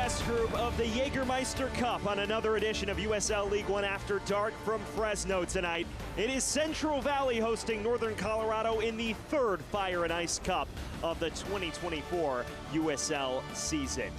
West Group of the Jägermeister Cup on another edition of USL League One After Dark from Fresno tonight. It is Central Valley hosting Northern Colorado in the third Fire and Ice Cup of the 2024 USL season.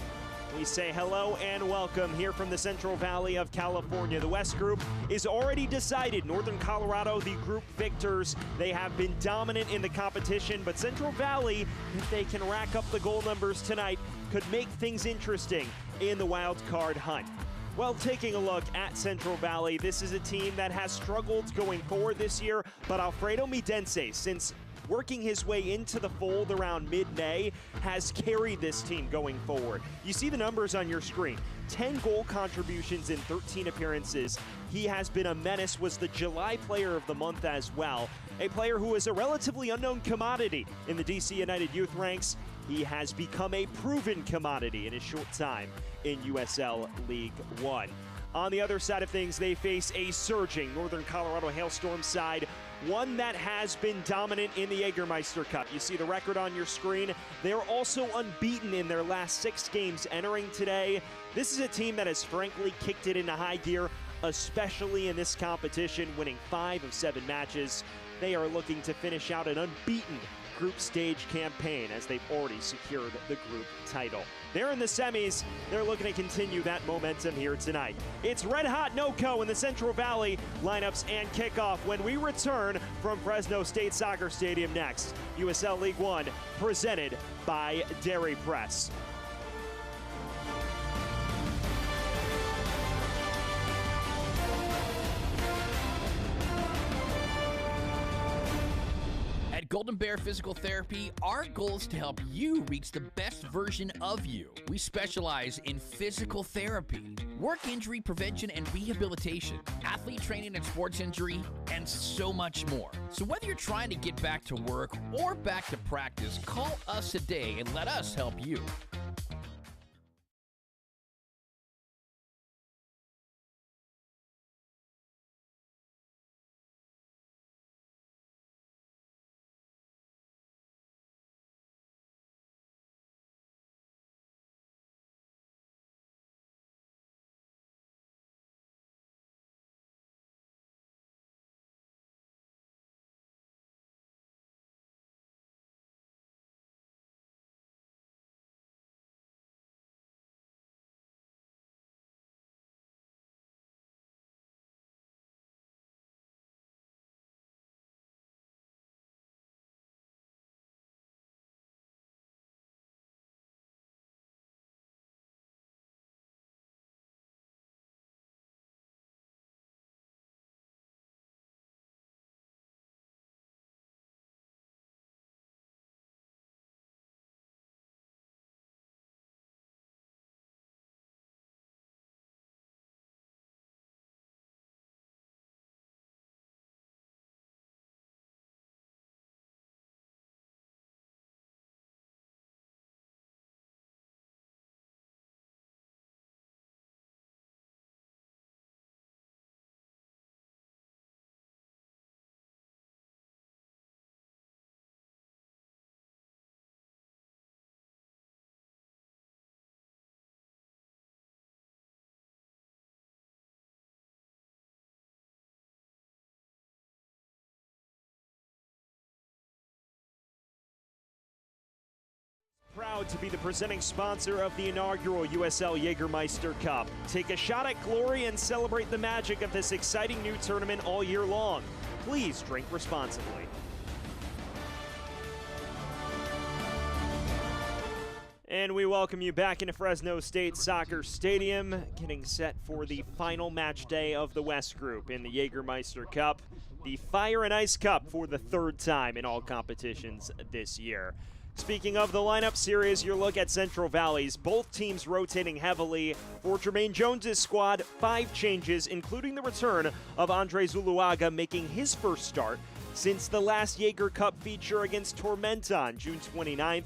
We say hello and welcome here from the Central Valley of California. The West Group is already decided. Northern Colorado, the group victors. They have been dominant in the competition, but Central Valley, if they can rack up the goal numbers tonight, could make things interesting in the wild card hunt. Well, taking a look at Central Valley, this is a team that has struggled going forward this year, but Alfredo Midense, since working his way into the fold around mid-May, has carried this team going forward. You see the numbers on your screen. 10 goal contributions in 13 appearances. He has been a menace, was the July Player of the Month as well. A player who is a relatively unknown commodity in the DC United Youth ranks. He has become a proven commodity in his short time in USL League One. On the other side of things, they face a surging Northern Colorado Hailstorm side, one that has been dominant in the Jägermeister Cup. You see the record on your screen. They're also unbeaten in their last 6 games entering today. This is a team that has frankly kicked it into high gear, especially in this competition, winning 5 of 7 matches. They are looking to finish out an unbeaten group stage campaign as they've already secured the group title. They're in the semis. They're looking to continue that momentum here tonight. It's Red Hot NoCo in the Central Valley lineups and kickoff when we return from Fresno State Soccer Stadium next. USL League One presented by Dairy Press. At Golden Bear Physical Therapy, our goal is to help you reach the best version of you. We specialize in physical therapy, work injury prevention and rehabilitation, athlete training and sports injury, and so much more. So whether you're trying to get back to work or back to practice, call us today and let us help you. Proud to be the presenting sponsor of the inaugural USL Jägermeister Cup. Take a shot at glory and celebrate the magic of this exciting new tournament all year long. Please drink responsibly. And we welcome you back into Fresno State Soccer Stadium, getting set for the final match day of the West Group in the Jägermeister Cup, the Fire and Ice Cup for the 3rd time in all competitions this year. Speaking of the lineups, here is your look at Central Valley's. Both teams rotating heavily. For Jermaine Jones's squad, 5 changes, including the return of Andre Zuluaga making his first start since the last Jaeger Cup feature against Tormenta on June 29th.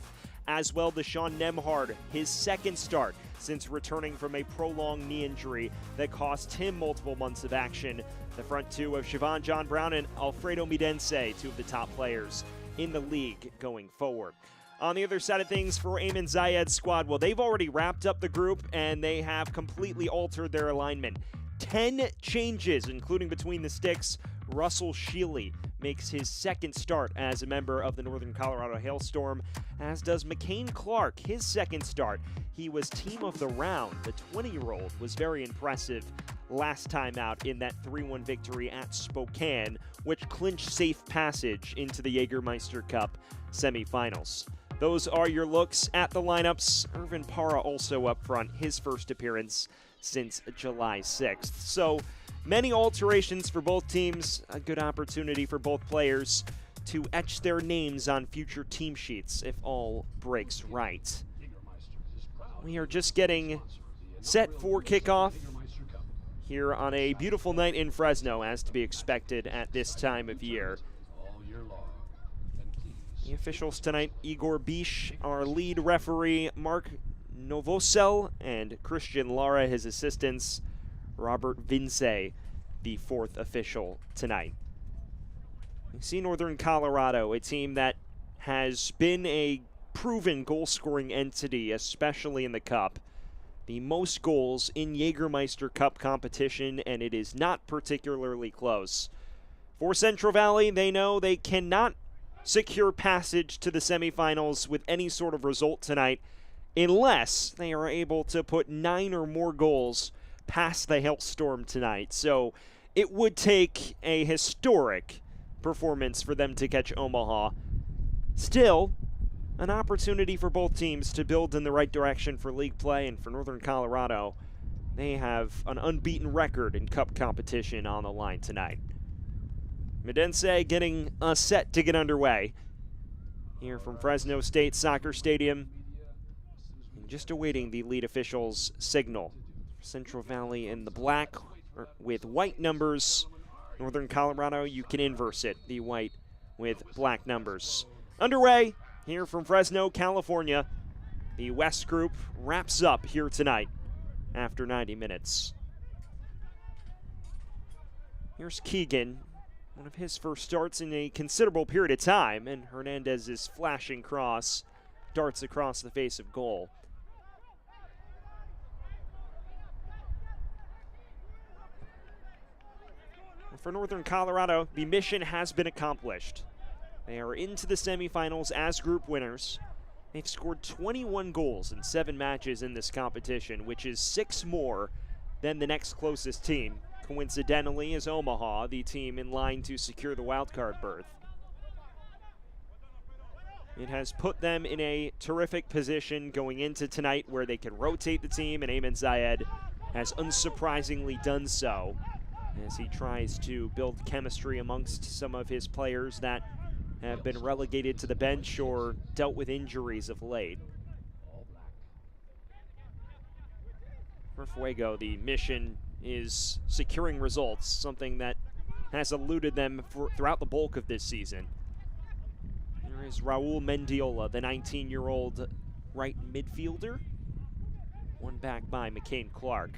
As well, Deshaun Nemhard, his 2nd start since returning from a prolonged knee injury that cost him multiple months of action. The front 2 of Siobhan John Brown and Alfredo Midense, 2 of the top players in the league going forward. On the other side of things for Ayman Zayed's squad, well, they've already wrapped up the group and they have completely altered their alignment. 10 changes, including between the sticks. Russell Shealy makes his second start as a member of the Northern Colorado Hailstorm, as does McCain Clark, his second start. He was team of the round. The 20-year-old was very impressive last time out in that 3-1 victory at Spokane, which clinched safe passage into the Jägermeister Cup semifinals. Those are your looks at the lineups. Irvin Parra also up front, his first appearance since July 6th. So many alterations for both teams, a good opportunity for both players to etch their names on future team sheets if all breaks right. We are just getting set for kickoff here on a beautiful night in Fresno, as to be expected at this time of year. The officials tonight: Igor Bish, our lead referee, Mark Novosel, and Christian Lara, his assistants, Robert Vince, the fourth official tonight. We see Northern Colorado, a team that has been a proven goal-scoring entity, especially in the Cup. The most goals in Jägermeister Cup competition, and it is not particularly close. For Central Valley, they know they cannot secure passage to the semifinals with any sort of result tonight unless they are able to put 9 or more goals past the Hailstorm tonight. So it would take a historic performance for them to catch Omaha. Still, an opportunity for both teams to build in the right direction for league play, and for Northern Colorado, they have an unbeaten record in Cup competition on the line tonight. Medense getting us set to get underway here from Fresno State Soccer Stadium, and just awaiting the lead official's signal. Central Valley in the black with white numbers. Northern Colorado, you can inverse it, the white with black numbers. Underway here from Fresno, California. The West Group wraps up here tonight after 90 minutes. Here's Keegan, one of his first starts in a considerable period of time, and Hernandez's flashing cross darts across the face of goal. For Northern Colorado, the mission has been accomplished. They are into the semifinals as group winners. They've scored 21 goals in 7 matches in this competition, which is 6 more than the next closest team. Coincidentally, is Omaha, the team in line to secure the wildcard berth. It has put them in a terrific position going into tonight, where they can rotate the team, and Ayman Zayed has unsurprisingly done so as he tries to build chemistry amongst some of his players that have been relegated to the bench or dealt with injuries of late. For Fuego, the mission is securing results, something that has eluded them throughout the bulk of this season. There is Raul Mendiola, the 19-year-old right midfielder, won back by McCain Clark.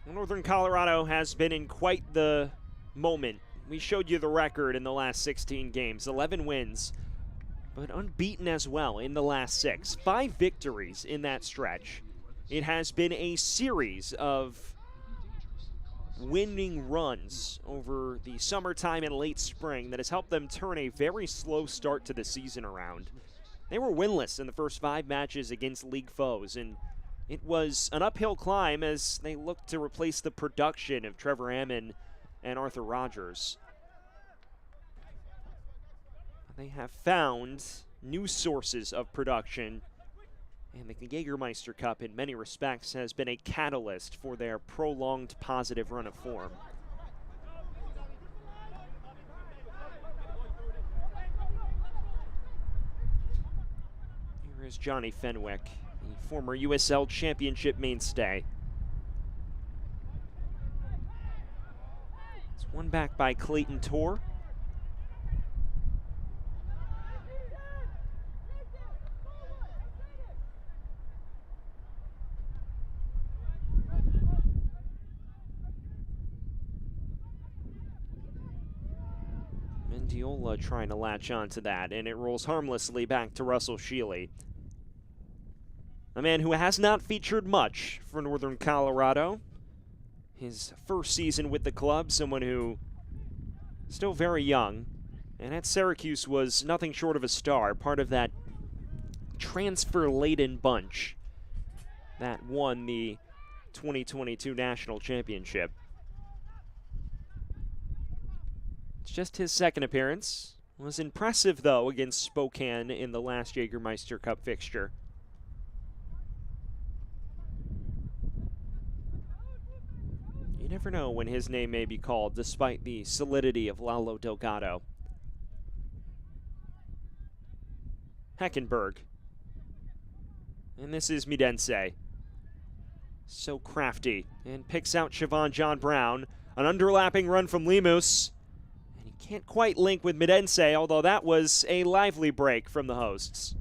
Northern Colorado has been in quite the moment. We showed you the record in the last 16 games, 11 wins, but unbeaten as well in the last 6. 5 victories in that stretch. It has been a series of winning runs over the summertime and late spring that has helped them turn a very slow start to the season around. They were winless in the first 5 matches against league foes, and it was an uphill climb as they looked to replace the production of Trevor Ammon and Arthur Rogers. They have found new sources of production, and the Jägermeister Cup in many respects has been a catalyst for their prolonged positive run of form. Here is Johnny Fenwick, the former USL Championship mainstay. It's won back by Clayton Torr. Diola trying to latch onto that, and it rolls harmlessly back to Russell Shealy. A man who has not featured much for Northern Colorado. His first season with the club, someone who is still very young, and at Syracuse was nothing short of a star, part of that transfer-laden bunch that won the 2022 National Championship. It's just his second appearance. Was impressive, though, against Spokane in the last Jägermeister Cup fixture. You never know when his name may be called, despite the solidity of Lalo Delgado. Heckenberg. And this is Midense. So crafty. And picks out Siobhan John Brown. An underlapping run from Lemus. And he can't quite link with Midense, although that was a lively break from the hosts.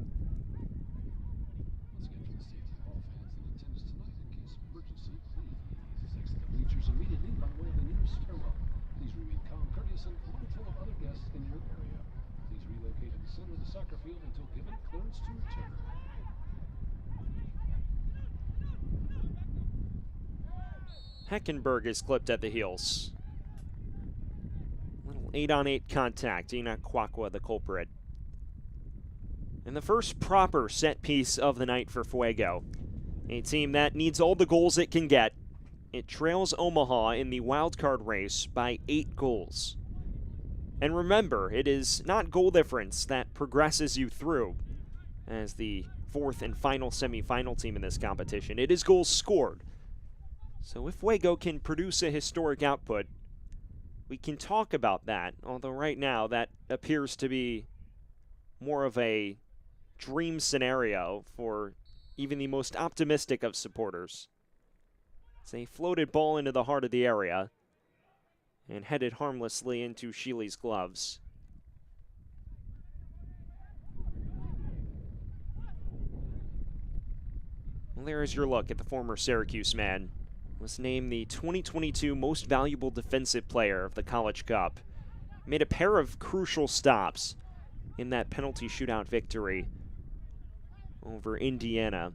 Heckenberg is clipped at the heels. Little 8-on-8 contact. Enoch Kwakwa the culprit. And the first proper set piece of the night for Fuego. A team that needs all the goals it can get. It trails Omaha in the wildcard race by 8 goals. And remember, it is not goal difference that progresses you through as the fourth and final semifinal team in this competition. It is goals scored. So if Fuego can produce a historic output, we can talk about that, although right now that appears to be more of a dream scenario for even the most optimistic of supporters. It's a floated ball into the heart of the area and headed harmlessly into Shealy's gloves. Well, there is your look at the former Syracuse man. Was named the 2022 Most Valuable Defensive Player of the College Cup. Made a pair of crucial stops in that penalty shootout victory over Indiana.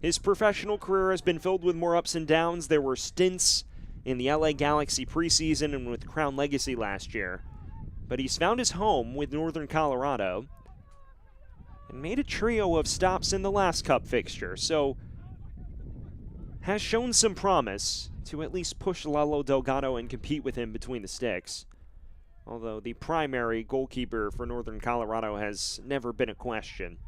His professional career has been filled with more ups and downs. There were stints in the LA Galaxy preseason and with Crown Legacy last year. But he's found his home with Northern Colorado and made a trio of stops in the last Cup fixture. So has shown some promise to at least push Lalo Delgado and compete with him between the sticks. Although the primary goalkeeper for Northern Colorado has never been a question.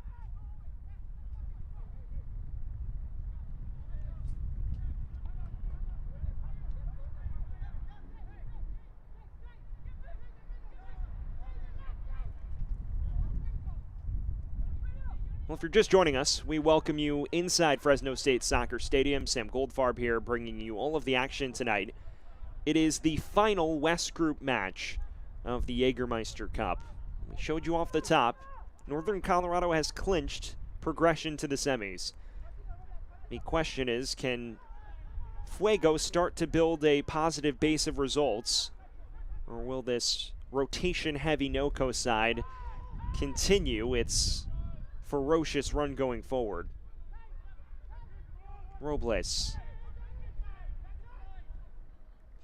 Well, if you're just joining us, we welcome you inside Fresno State Soccer Stadium. Sam Goldfarb here, bringing you all of the action tonight. It is the final West Group match of the Jägermeister Cup. We showed you off the top, Northern Colorado has clinched progression to the semis. The question is, can Fuego start to build a positive base of results, or will this rotation-heavy NOCO side continue its ferocious run going forward? Robles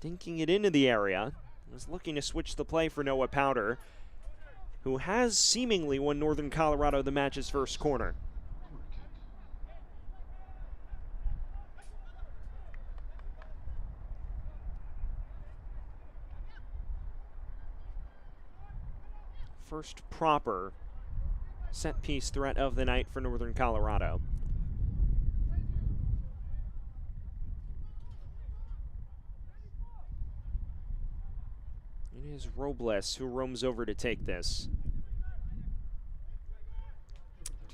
dinking it into the area. Was looking to switch the play for Noah Powder, who has seemingly won Northern Colorado the match's first corner. First proper set-piece threat of the night for Northern Colorado. It is Robles who roams over to take this.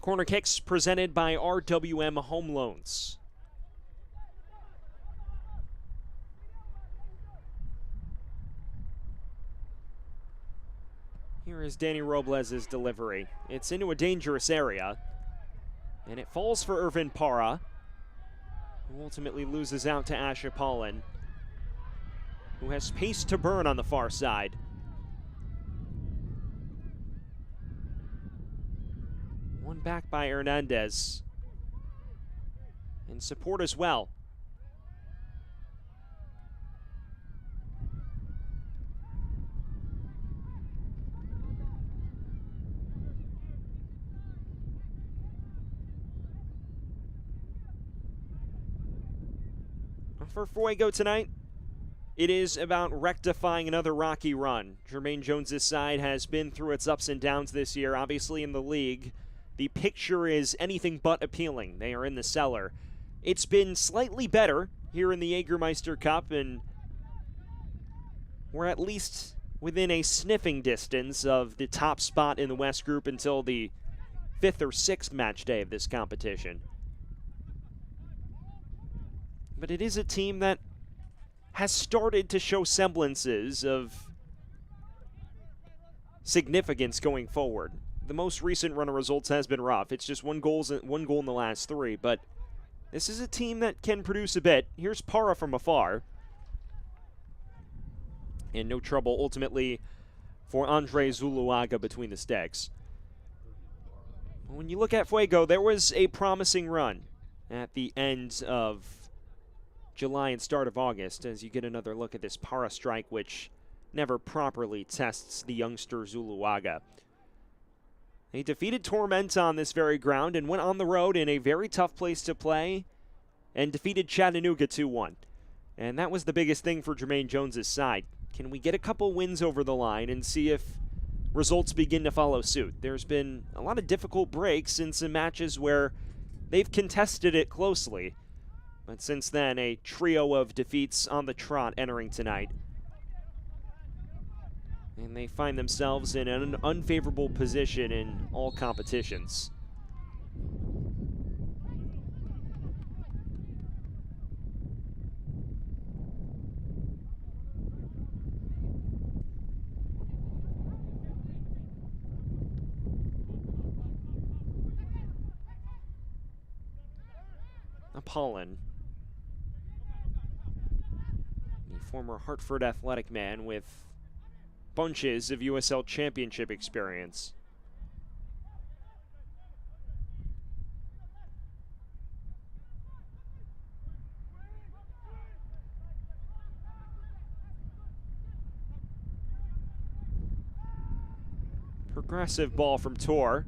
Corner kicks presented by RWM Home Loans. Here is Danny Robles' delivery. It's into a dangerous area, and it falls for Irvin Parra, who ultimately loses out to Asha Paulin, who has pace to burn on the far side. One back by Hernandez. And support as well. For Fuego tonight, it is about rectifying another rocky run. Jermaine Jones' side has been through its ups and downs this year. Obviously in the league, the picture is anything but appealing. They are in the cellar. It's been slightly better here in the Jägermeister Cup, and we're at least within a sniffing distance of the top spot in the West Group until the 5th or 6th match day of this competition. But it is a team that has started to show semblances of significance going forward. The most recent run of results has been rough. It's just one goal in the last 3, but this is a team that can produce a bit. Here's Para from afar. And no trouble ultimately for Andre Zuluaga between the sticks. When you look at Fuego, there was a promising run at the end of July and start of August as you get another look at this Para strike, which never properly tests the youngster Zuluaga. They defeated Tormenta on this very ground and went on the road in a very tough place to play and defeated Chattanooga 2-1. And that was the biggest thing for Jermaine Jones' side. Can we get a couple wins over the line and see if results begin to follow suit? There's been a lot of difficult breaks in some matches where they've contested it closely. But since then, a trio of defeats on the trot entering tonight. And they find themselves in an unfavorable position in all competitions. Apollon, the former Hartford Athletic man with bunches of USL Championship experience. Progressive ball from Tor.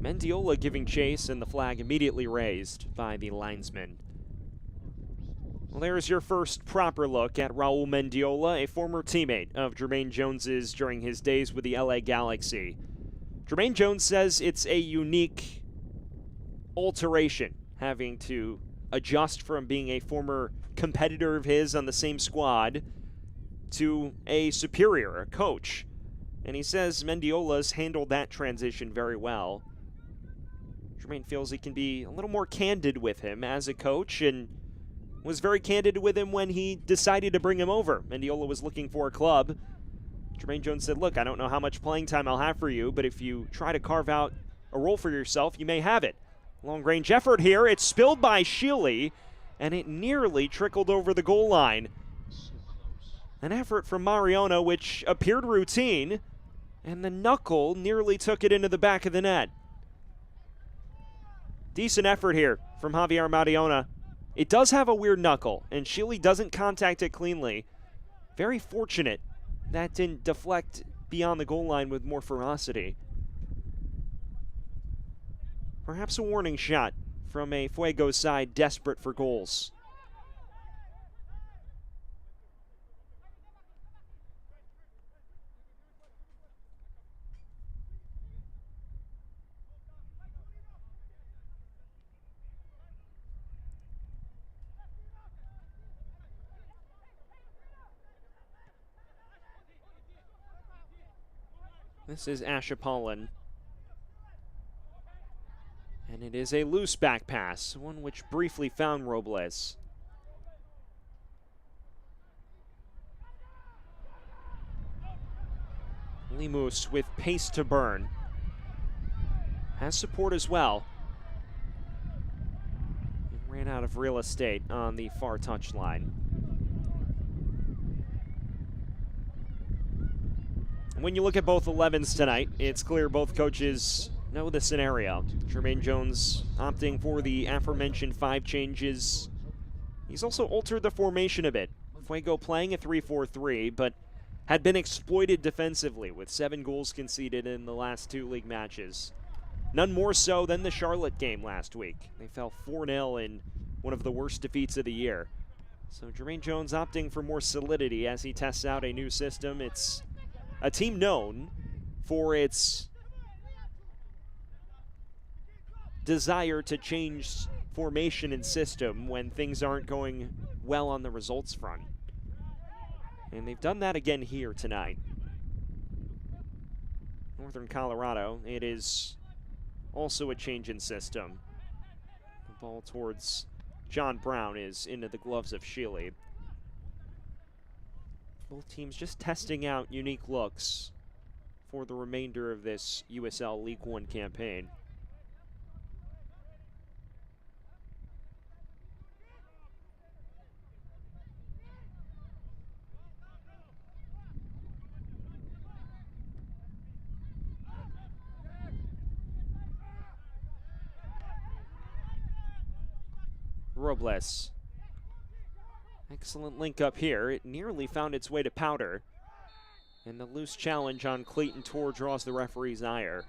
Mendiola giving chase, and the flag immediately raised by the linesman. Well, there's your first proper look at Raul Mendiola, a former teammate of Jermaine Jones's during his days with the LA Galaxy. Jermaine Jones says it's a unique alteration, having to adjust from being a former competitor of his on the same squad to a superior, a coach. And he says Mendiola's handled that transition very well. Jermaine feels he can be a little more candid with him as a coach, and was very candid with him when he decided to bring him over. Mendiola was looking for a club. Jermaine Jones said, look, I don't know how much playing time I'll have for you, but if you try to carve out a role for yourself, you may have it. Long-range effort here. It's spilled by Sheely, and it nearly trickled over the goal line. An effort from Mariano, which appeared routine, and the knuckle nearly took it into the back of the net. Decent effort here from Javier Mariona. It does have a weird knuckle, and Sheely doesn't contact it cleanly. Very fortunate that didn't deflect beyond the goal line with more ferocity. Perhaps a warning shot from a Fuego side desperate for goals. This is Ash Apollon. And it is a loose back pass, one which briefly found Robles. Lemus with pace to burn. Has support as well. It ran out of real estate on the far touchline. When you look at both 11s tonight, it's clear both coaches know the scenario. Jermaine Jones opting for the aforementioned 5 changes. He's also altered the formation a bit. Fuego playing a 3-4-3, but had been exploited defensively with 7 goals conceded in the last 2 league matches. None more so than the Charlotte game last week. They fell 4-0 in one of the worst defeats of the year. So Jermaine Jones opting for more solidity as he tests out a new system. It's a team known for its desire to change formation and system when things aren't going well on the results front. And they've done that again here tonight. Northern Colorado, it is also a change in system. The ball towards John Brown is into the gloves of Shealy. Both teams just testing out unique looks for the remainder of this USL League One campaign. Robles. Excellent link up here. It nearly found its way to Powder. And the loose challenge on Clayton Tor draws the referee's ire.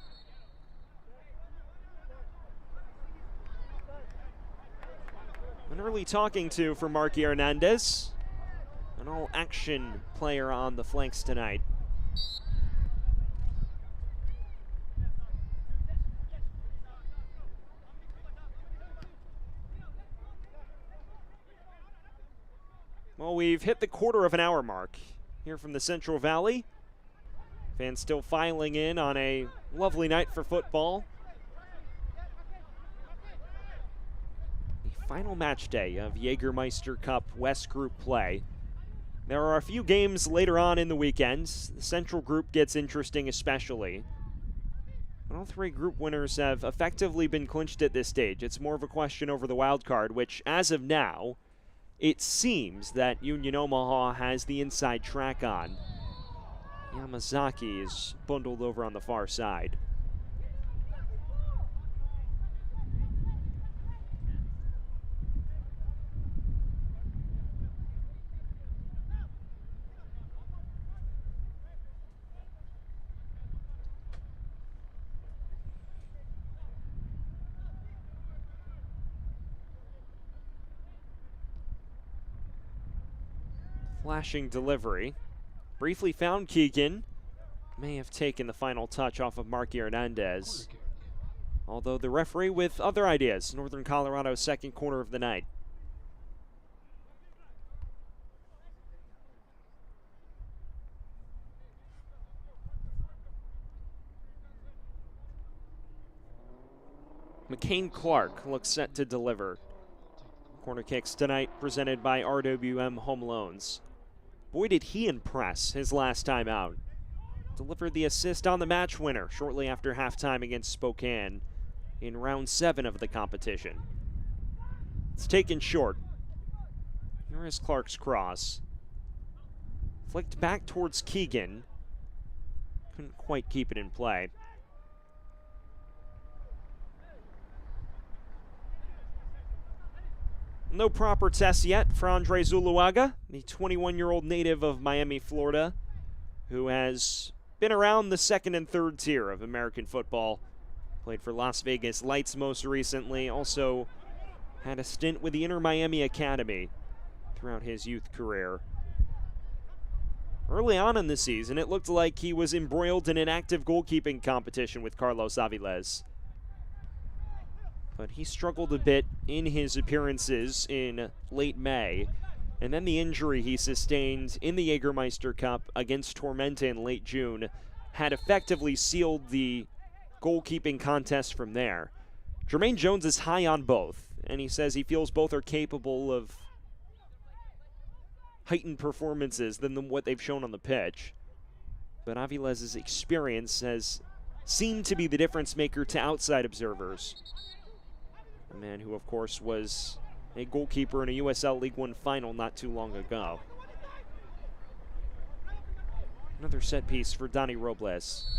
An early talking to for Marky Hernandez. An all-action player on the flanks tonight. Well, we've hit the quarter of an hour mark here from the Central Valley. Fans still filing in on a lovely night for football. The final match day of Jägermeister Cup West Group play. There are a few games later on in the weekend. The Central Group gets interesting especially. But all 3 group winners have effectively been clinched at this stage. It's more of a question over the wild card, which as of now, it seems that Union Omaha has the inside track on. Yamazaki is bundled over on the far side. Flashing delivery. Briefly found Keegan. May have taken the final touch off of Marky Hernandez. Although the referee with other ideas. Northern Colorado's second corner of the night. McCain Clark looks set to deliver. Corner kicks tonight presented by RWM Home Loans. Boy, did he impress his last time out. Delivered the assist on the match winner shortly after halftime against Spokane in round 7 of the competition. It's taken short. Here is Clark's cross. Flicked back towards Keegan. Couldn't quite keep it in play. No proper test yet for Andre Zuluaga, the 21-year-old native of Miami, Florida, who has been around the second and third tier of American football. Played for Las Vegas Lights most recently, also had a stint with the Inter Miami Academy throughout his youth career. Early on in the season, it looked like he was embroiled in an active goalkeeping competition with Carlos Aviles. But he struggled a bit in his appearances in late May. And then the injury he sustained in the Jägermeister Cup against Tormenta in late June had effectively sealed the goalkeeping contest from there. Jermaine Jones is high on both, and he says he feels both are capable of heightened performances than what they've shown on the pitch. But Aviles' experience has seemed to be the difference maker to outside observers. A man who, of course, was a goalkeeper in a USL League One final not too long ago. Another set piece for Donnie Robles.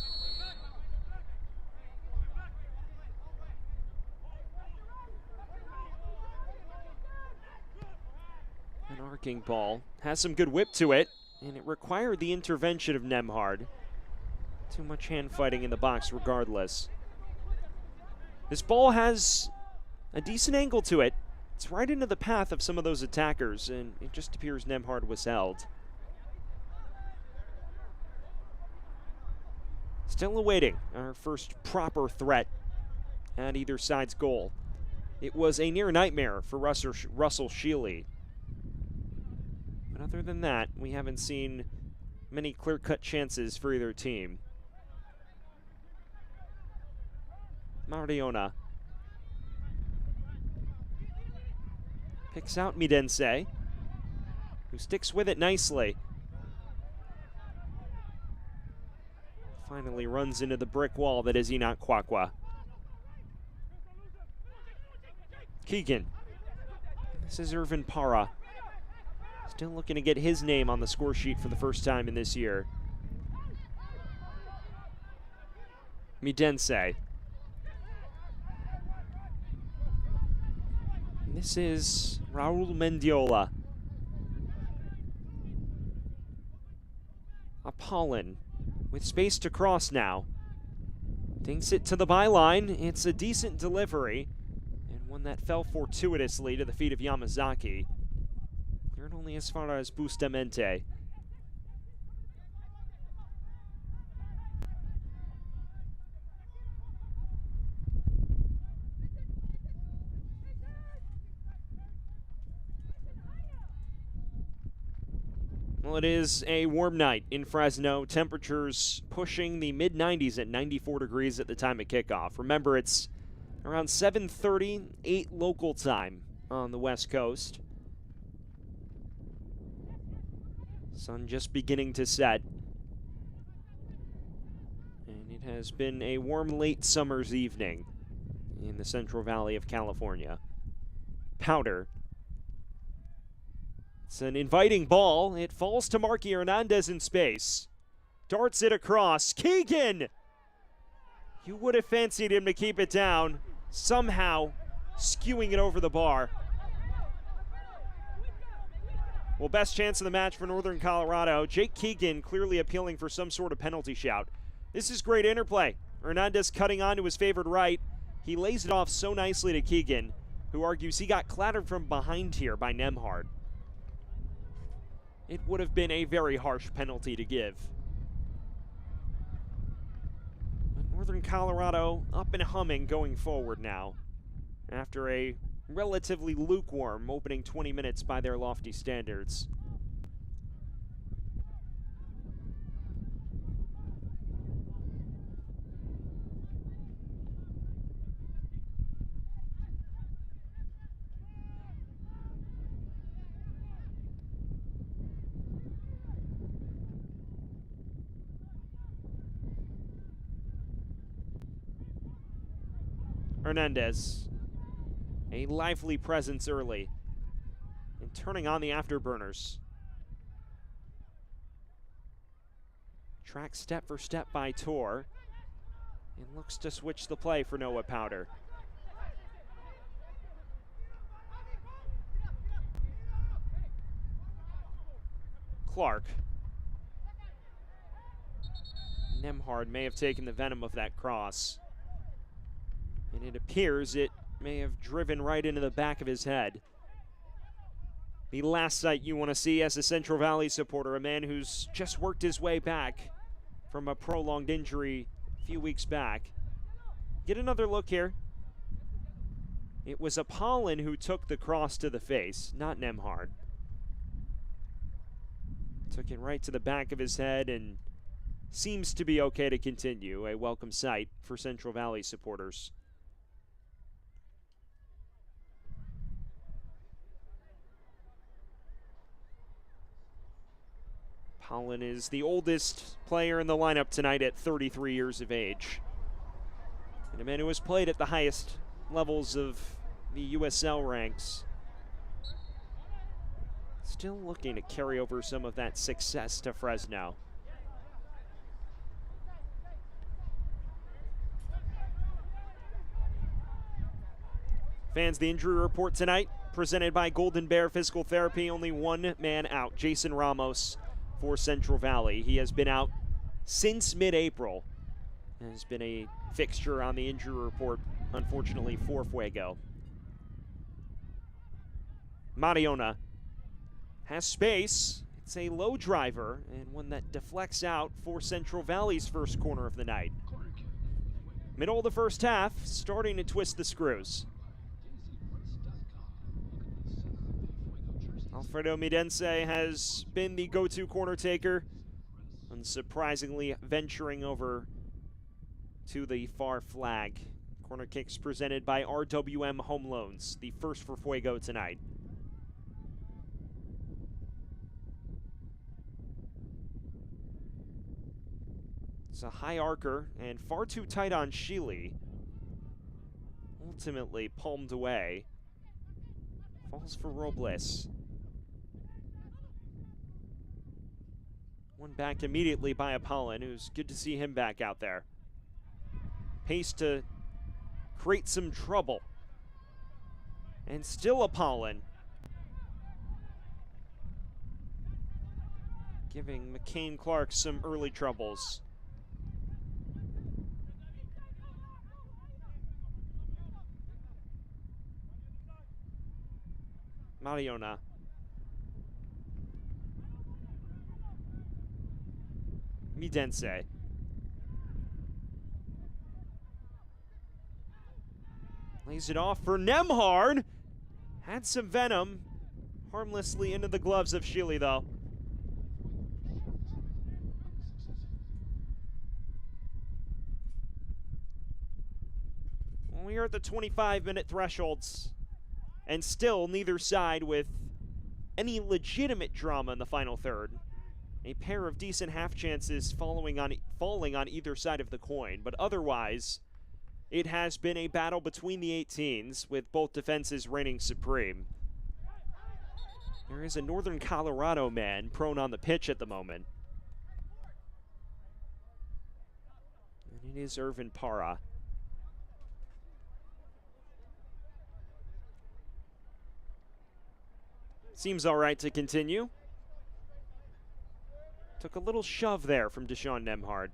looking ball. Has some good whip to it, and it required the intervention of Nemhard. Too much hand fighting in the box regardless. This ball has a decent angle to it. It's right into the path of some of those attackers, and it just appears Nemhard was held. Still awaiting our first proper threat at either side's goal. It was a near nightmare for Russell Shealy. But other than that, we haven't seen many clear-cut chances for either team. Mariona picks out Midense, who sticks with it nicely. Finally runs into the brick wall that is Enoch Kwakwa. Keegan. This is Irvin Para. Still looking to get his name on the score sheet for the first time in this year. Midense. This is Raul Mendiola. Apollon with space to cross now. Dinks it to the byline. It's a decent delivery, and one that fell fortuitously to the feet of Yamazaki. Cleared only as far as Bustamante. Well, it is a warm night in Fresno. Temperatures pushing the mid-90s at 94 degrees at the time of kickoff. Remember, it's around 7:30, 8 local time on the West Coast. Sun just beginning to set. And it has been a warm late summer's evening in the Central Valley of California. Powder. It's an inviting ball. It falls to Marky Hernandez in space. Darts it across. Keegan! You would have fancied him to keep it down. Somehow skewing it over the bar. Well, best chance of the match for Northern Colorado. Jake Keegan clearly appealing for some sort of penalty shout. This is great interplay. Hernandez cutting on to his favored right. He lays it off so nicely to Keegan, who argues he got clattered from behind here by Nemhard. It would have been a very harsh penalty to give. But Northern Colorado up and humming going forward now, after a relatively lukewarm opening 20 minutes by their lofty standards. Hernandez, a lively presence early, and turning on the afterburners. Tracked step for step by Tor, and looks to switch the play for Noah Powder. Clark. Nemhard may have taken the venom of that cross, and it appears it may have driven right into the back of his head. The last sight you want to see as a Central Valley supporter, a man who's just worked his way back from a prolonged injury a few weeks back. Get another look here. It was Apollon who took the cross to the face, not Nemhard. Took it right to the back of his head and seems to be okay to continue. A welcome sight for Central Valley supporters. Apollon is the oldest player in the lineup tonight at 33 years of age, and a man who has played at the highest levels of the USL ranks. Still looking to carry over some of that success to Fresno. Fans, the injury report tonight presented by Golden Bear Physical Therapy. Only one man out, Jason Ramos for Central Valley. He has been out since mid-April. Has been a fixture on the injury report, unfortunately, for Fuego. Mariona has space. It's a low driver and one that deflects out for Central Valley's first corner of the night. Middle of the first half, starting to twist the screws. Alfredo Midense has been the go-to corner taker, unsurprisingly venturing over to the far flag. Corner kicks presented by RWM Home Loans, the first for Fuego tonight. It's a high arcer and far too tight on Sheely. Ultimately palmed away. Falls for Robles. One back immediately by Apollon, who's good to see him back out there. Pace to create some trouble. And still Apollon. Giving McCain Clark some early troubles. Mariona. Midense. Lays it off for Nemhard. Had some venom. Harmlessly into the gloves of Sheely, though. We are at the 25-minute thresholds. And still neither side with any legitimate drama in the final third. A pair of decent half chances falling on either side of the coin, but otherwise it has been a battle between the 18s with both defenses reigning supreme. There is a Northern Colorado man prone on the pitch at the moment. And it is Irvin Parra. Seems all right to continue. Took a little shove there from Deshaun Nemhard.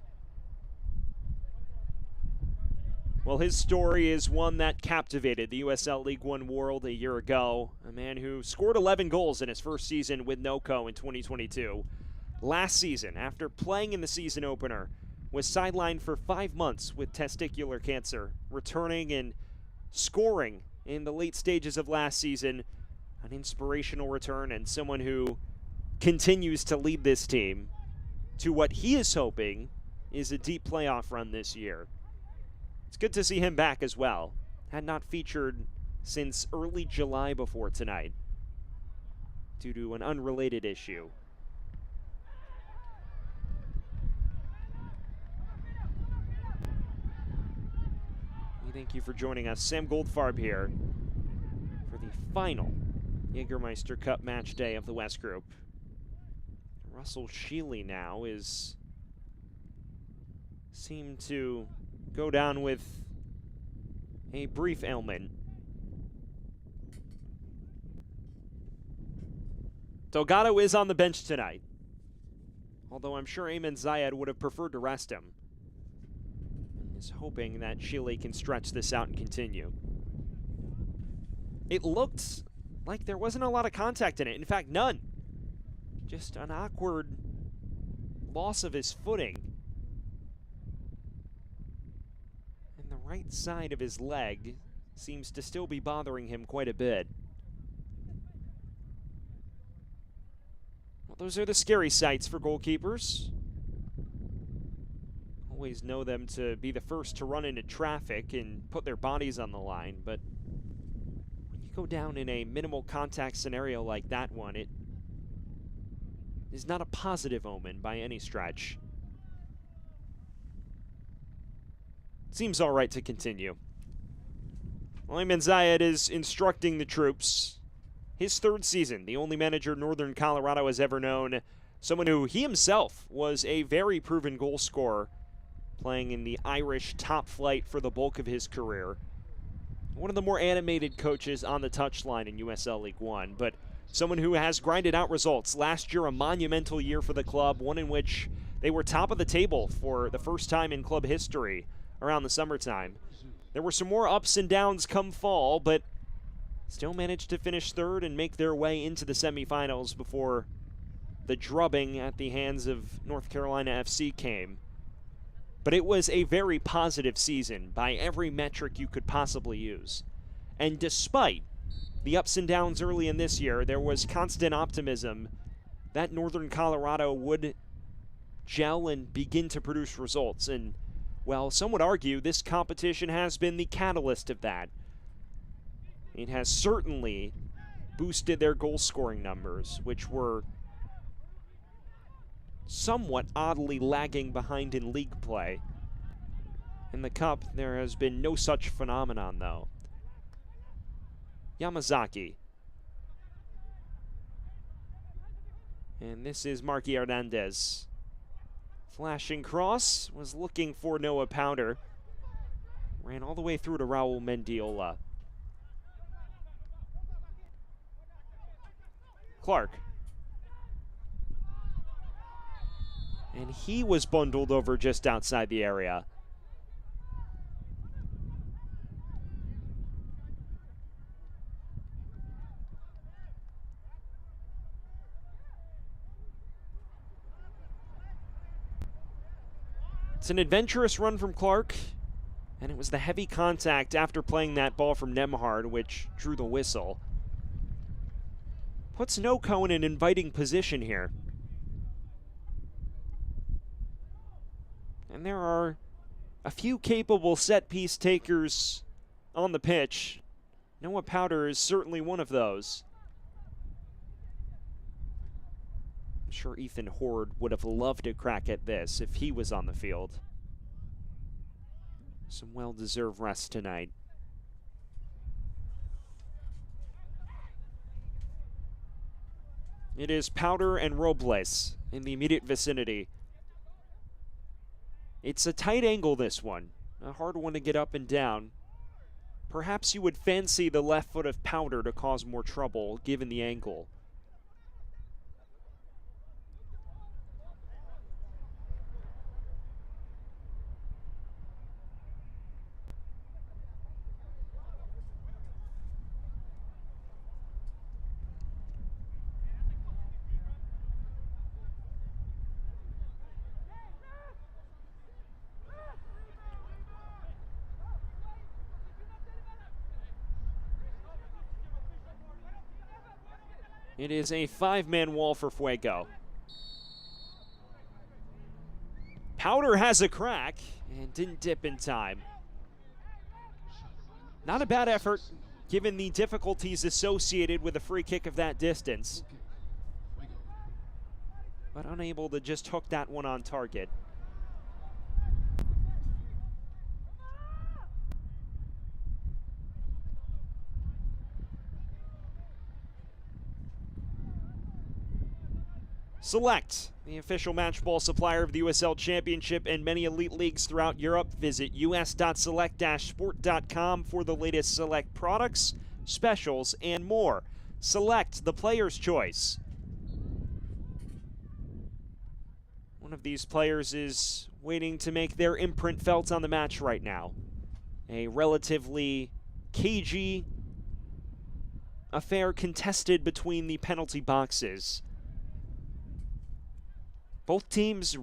Well, his story is one that captivated the USL League One world a year ago. A man who scored 11 goals in his first season with NOCO in 2022. Last season, after playing in the season opener, was sidelined for 5 months with testicular cancer, returning and scoring in the late stages of last season. An inspirational return and someone who continues to lead this team to what he is hoping is a deep playoff run this year. It's good to see him back as well. Had not featured since early July before tonight due to an unrelated issue. We thank you for joining us. Sam Goldfarb here for the final Jägermeister Cup match day of the West Group. Russell Sheely now seemed to go down with a brief ailment. Delgado is on the bench tonight, although I'm sure Ayman Zayed would have preferred to rest him. And is hoping that Sheely can stretch this out and continue. It looked like there wasn't a lot of contact in it. In fact, none. Just an awkward loss of his footing. And the right side of his leg seems to still be bothering him quite a bit. Well, those are the scary sights for goalkeepers. Always know them to be the first to run into traffic and put their bodies on the line, but go down in a minimal contact scenario like that one, it is not a positive omen by any stretch. Seems all right to continue. Well, Ayman Zayed is instructing the troops. His third season, the only manager Northern Colorado has ever known. Someone who he himself was a very proven goal scorer, playing in the Irish top flight for the bulk of his career. one of the more animated coaches on the touchline in USL League One, but someone who has grinded out results. Last year, a monumental year for the club, one in which they were top of the table for the first time in club history around the summertime. There were some more ups and downs come fall, but still managed to finish third and make their way into the semifinals before the drubbing at the hands of North Carolina FC came. But it was a very positive season by every metric you could possibly use. And despite the ups and downs early in this year, there was constant optimism that Northern Colorado would gel and begin to produce results. And, well, some would argue this competition has been the catalyst of that. It has certainly boosted their goal-scoring numbers, which were somewhat oddly lagging behind in league play. In the Cup, there has been no such phenomenon, though. Yamazaki. And this is Marky Hernandez. Flashing cross, was looking for Noah Powder. Ran all the way through to Raul Mendiola. Clark. And he was bundled over just outside the area. It's an adventurous run from Clark, and it was the heavy contact after playing that ball from Nemhard which drew the whistle. Puts NoCo in an inviting position here. And there are a few capable set-piece takers on the pitch. Noah Powder is certainly one of those. I'm sure Ethan Horde would have loved a crack at this if he was on the field. Some well-deserved rest tonight. It is Powder and Robles in the immediate vicinity. It's a tight angle, this one. A hard one to get up and down. Perhaps you would fancy the left foot of Powder to cause more trouble, given the angle. It is a five-man wall for Fuego. Powder has a crack and didn't dip in time. Not a bad effort, given the difficulties associated with a free kick of that distance. But unable to just hook that one on target. Select, the official match ball supplier of the USL Championship and many elite leagues throughout Europe. Visit us.select-sport.com for the latest Select products, specials, and more. Select, the player's choice. One of these players is waiting to make their imprint felt on the match right now. A relatively cagey affair contested between the penalty boxes. Both teams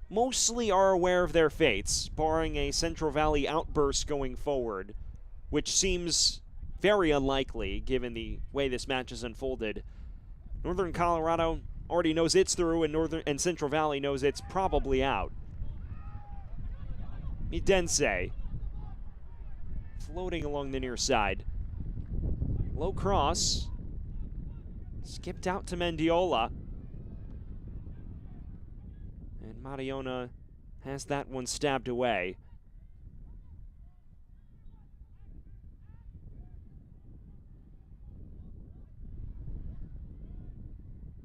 mostly are aware of their fates, barring a Central Valley outburst going forward, which seems very unlikely given the way this match has unfolded. Northern Colorado already knows it's through, and Central Valley knows it's probably out. Midense floating along the near side. Low cross. Skipped out to Mendiola. And Mariona has that one stabbed away.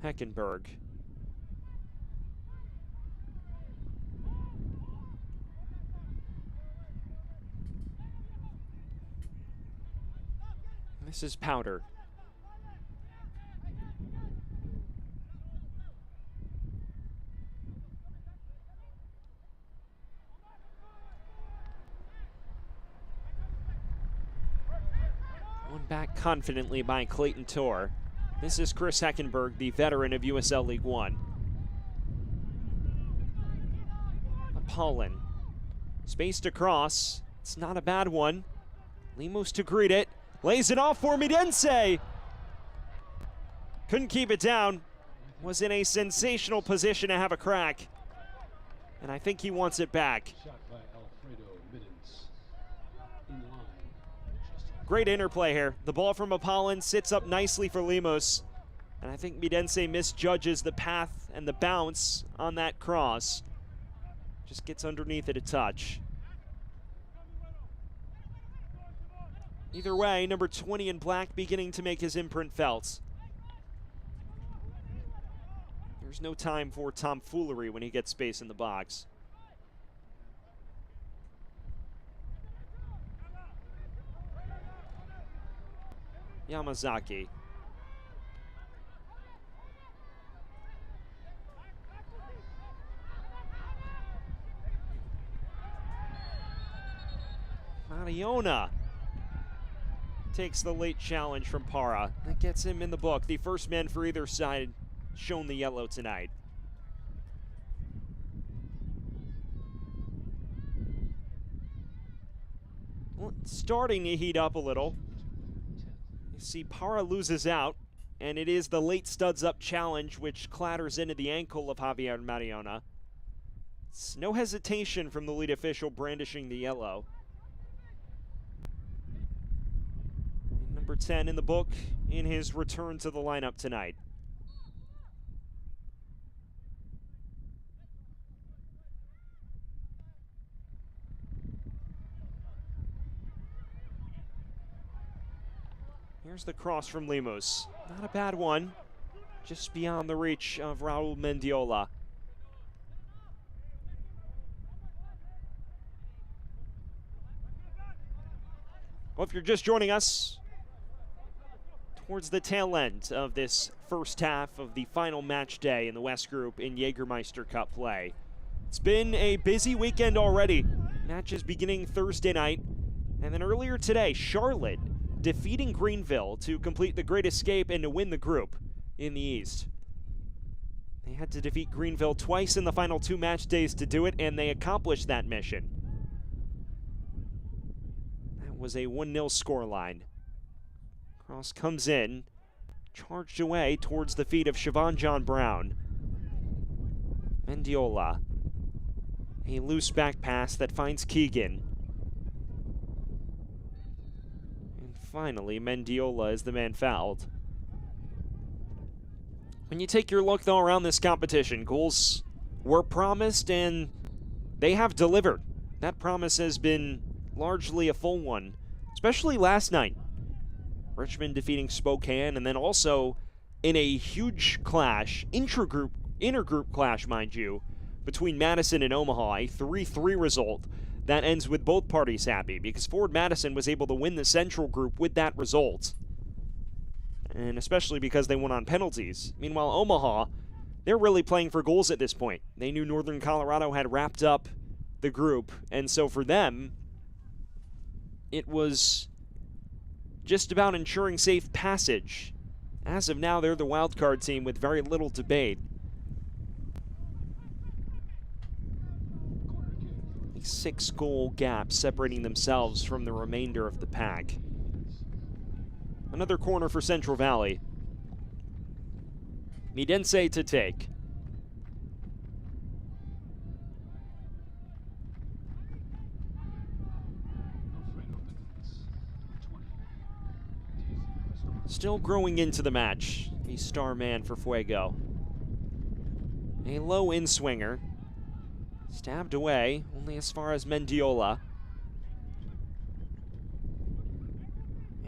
Heckenberg. This is Powder. One back confidently by Clayton Torr. This is Chris Heckenberg, the veteran of USL League One. Paulin. Spaced across. It's not a bad one. Limos to greet it. Lays it off for Midense. Couldn't keep it down. Was in a sensational position to have a crack. And I think he wants it back. Great interplay here. The ball from Apollon sits up nicely for Limos. And I think Midense misjudges the path and the bounce on that cross. Just gets underneath it a touch. Either way, number 20 in black beginning to make his imprint felt. There's no time for tomfoolery when he gets space in the box. Yamazaki. Mariona takes the late challenge from Para. That gets him in the book. The first man for either side shown the yellow tonight. Well, starting to heat up a little. You see Para loses out, and it is the late studs up challenge which clatters into the ankle of Javier Mariona. It's no hesitation from the lead official brandishing the yellow. Number 10 in the book in his return to the lineup tonight. Here's the cross from Limos. Not a bad one. Just beyond the reach of Raul Mendiola. Well, if you're just joining us, towards the tail end of this first half of the final match day in the West Group in Jägermeister Cup play. It's been a busy weekend already. Matches beginning Thursday night. And then earlier today, Charlotte defeating Greenville to complete the Great Escape and to win the group in the East. They had to defeat Greenville twice in the final 2 match days to do it, and they accomplished that mission. That was a 1-0 scoreline. Cross comes in, charged away towards the feet of Siobhan John Brown. Mendiola. A loose back pass that finds Keegan. And finally, Mendiola is the man fouled. When you take your look, though, around this competition, goals were promised and they have delivered. That promise has been largely a full one, especially last night. Richmond defeating Spokane, and then also in a huge clash, intergroup clash, mind you, between Madison and Omaha, a 3-3 result that ends with both parties happy because Forward Madison was able to win the Central Group with that result, and especially because they won on penalties. Meanwhile, Omaha, they're really playing for goals at this point. They knew Northern Colorado had wrapped up the group, and so for them, it was just about ensuring safe passage. As of now, they're the wildcard team with very little debate. A 6-goal gap separating themselves from the remainder of the pack. Another corner for Central Valley. Midense to take. Still growing into the match, the star man for Fuego. A low in-swinger. Stabbed away, only as far as Mendiola.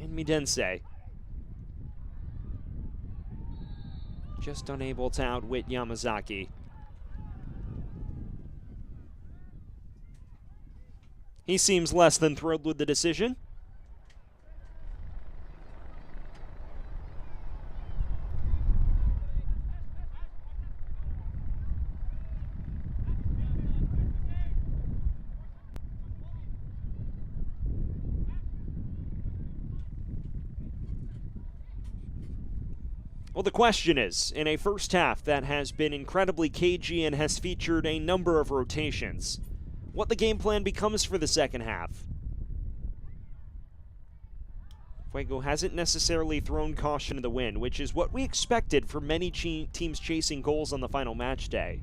And Midense. Just unable to outwit Yamazaki. He seems less than thrilled with the decision. Well, the question is, in a first half that has been incredibly cagey and has featured a number of rotations, what the game plan becomes for the second half. Fuego hasn't necessarily thrown caution to the wind, which is what we expected for many teams chasing goals on the final match day.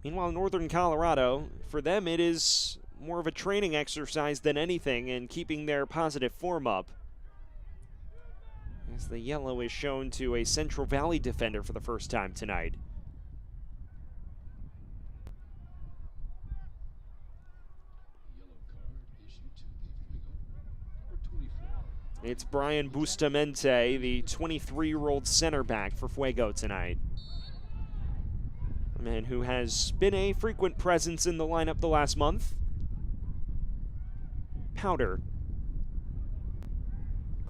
Meanwhile, Northern Colorado, for them it is more of a training exercise than anything in keeping their positive form up, as the yellow is shown to a Central Valley defender for the first time tonight. It's Brian Bustamante, the 23-year-old center back for Fuego tonight. A man who has been a frequent presence in the lineup the last month. Powder.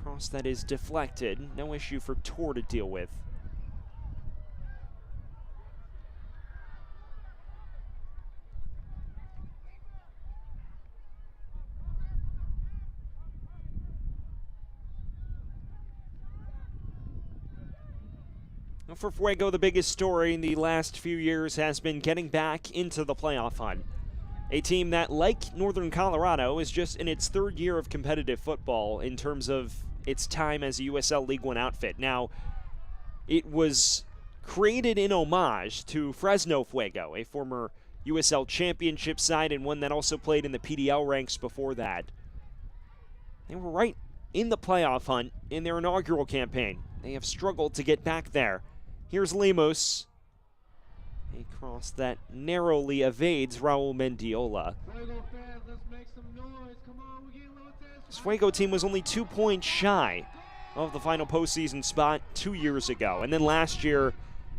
Cross that is deflected. No issue for Tor to deal with. For Fuego, the biggest story in the last few years has been getting back into the playoff hunt. A team that, like Northern Colorado, is just in its third year of competitive football in terms of its time as a USL League One outfit. Now, it was created in homage to Fresno Fuego, a former USL Championship side and one that also played in the PDL ranks before that. They were right in the playoff hunt in their inaugural campaign. They have struggled to get back there. Here's Lemus. A cross that narrowly evades Raul Mendiola. This Fuego team was only 2 points shy of the final postseason spot 2 years ago. And then last year,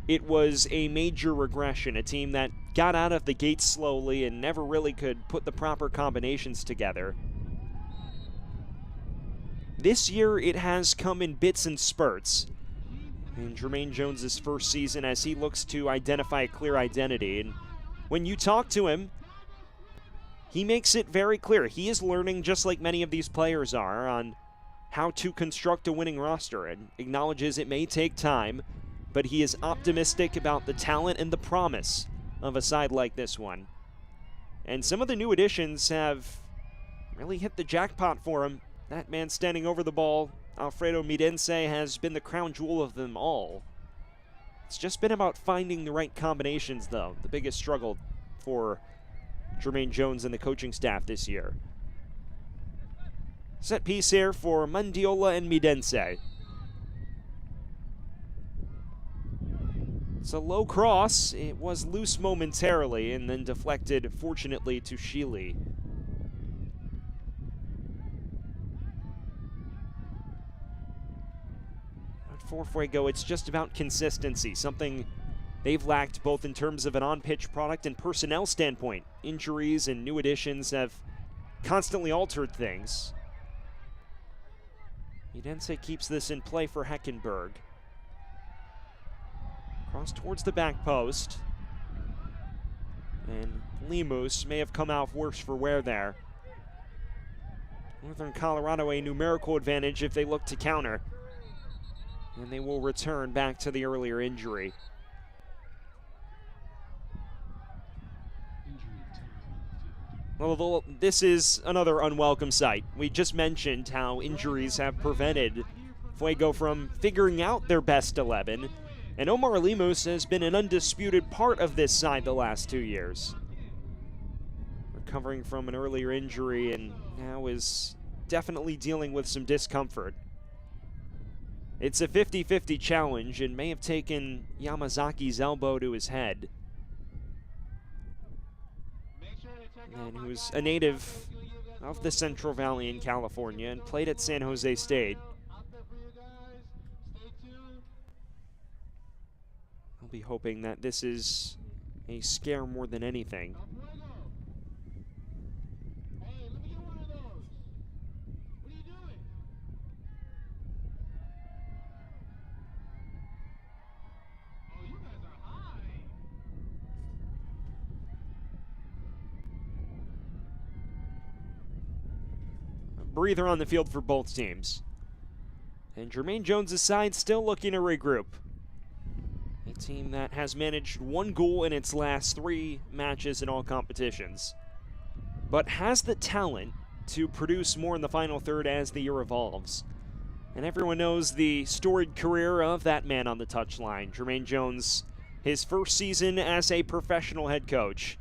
it was a major regression, a team that got out of the gate slowly and never really could put the proper combinations together. This year, it has come in bits and spurts. In Jermaine Jones's first season, as he looks to identify a clear identity. And when you talk to him, he makes it very clear. He is learning, just like many of these players are, on how to construct a winning roster, and acknowledges it may take time, but he is optimistic about the talent and the promise of a side like this one. And some of the new additions have really hit the jackpot for him. That man standing over the ball, Alfredo Midense, has been the crown jewel of them all. It's just been about finding the right combinations, though, the biggest struggle for Jermaine Jones and the coaching staff this year. Set piece here for Mendiola and Midense. It's a low cross. It was loose momentarily and then deflected, fortunately, to Sheely. For Fuego, it's just about consistency, something they've lacked both in terms of an on-pitch product and personnel standpoint. Injuries and new additions have constantly altered things. Midense keeps this in play for Heckenberg. Cross towards the back post. And Lemus may have come out worse for wear there. Northern Colorado a numerical advantage if they look to counter. And they will return back to the earlier injury. Well, this is another unwelcome sight. We just mentioned how injuries have prevented Fuego from figuring out their best 11, and Omar Lemus has been an undisputed part of this side the last 2 years. Recovering from an earlier injury and now is definitely dealing with some discomfort. It's a 50-50 challenge and may have taken Yamazaki's elbow to his head. And who's a native of the Central Valley in California and played at San Jose State. I'll be hoping that this is a scare more than anything. Breather on the field for both teams. And Jermaine Jones' side still looking to regroup. A team that has managed 1 goal in its last 3 matches in all competitions, but has the talent to produce more in the final third as the year evolves. And everyone knows the storied career of that man on the touchline, Jermaine Jones, his first season as a professional head coach.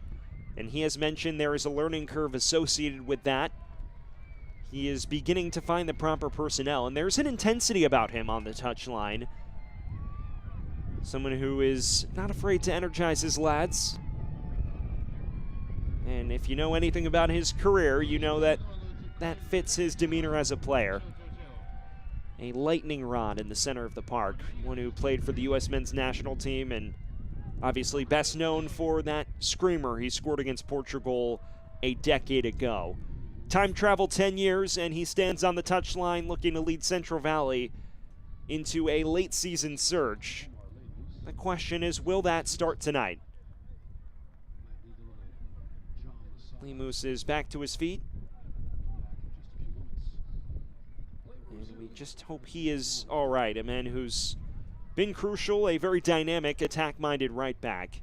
And he has mentioned there is a learning curve associated with that. He is beginning to find the proper personnel, and there's an intensity about him on the touchline. Someone who is not afraid to energize his lads. And if you know anything about his career, you know that that fits his demeanor as a player. A lightning rod in the center of the park, one who played for the U.S. men's national team and obviously best known for that screamer he scored against Portugal a decade ago. Time travel 10 years, and he stands on the touchline looking to lead Central Valley into a late season surge. The question is, will that start tonight? Lemus is back to his feet. And we just hope he is all right. A man who's been crucial, a very dynamic, attack-minded right back.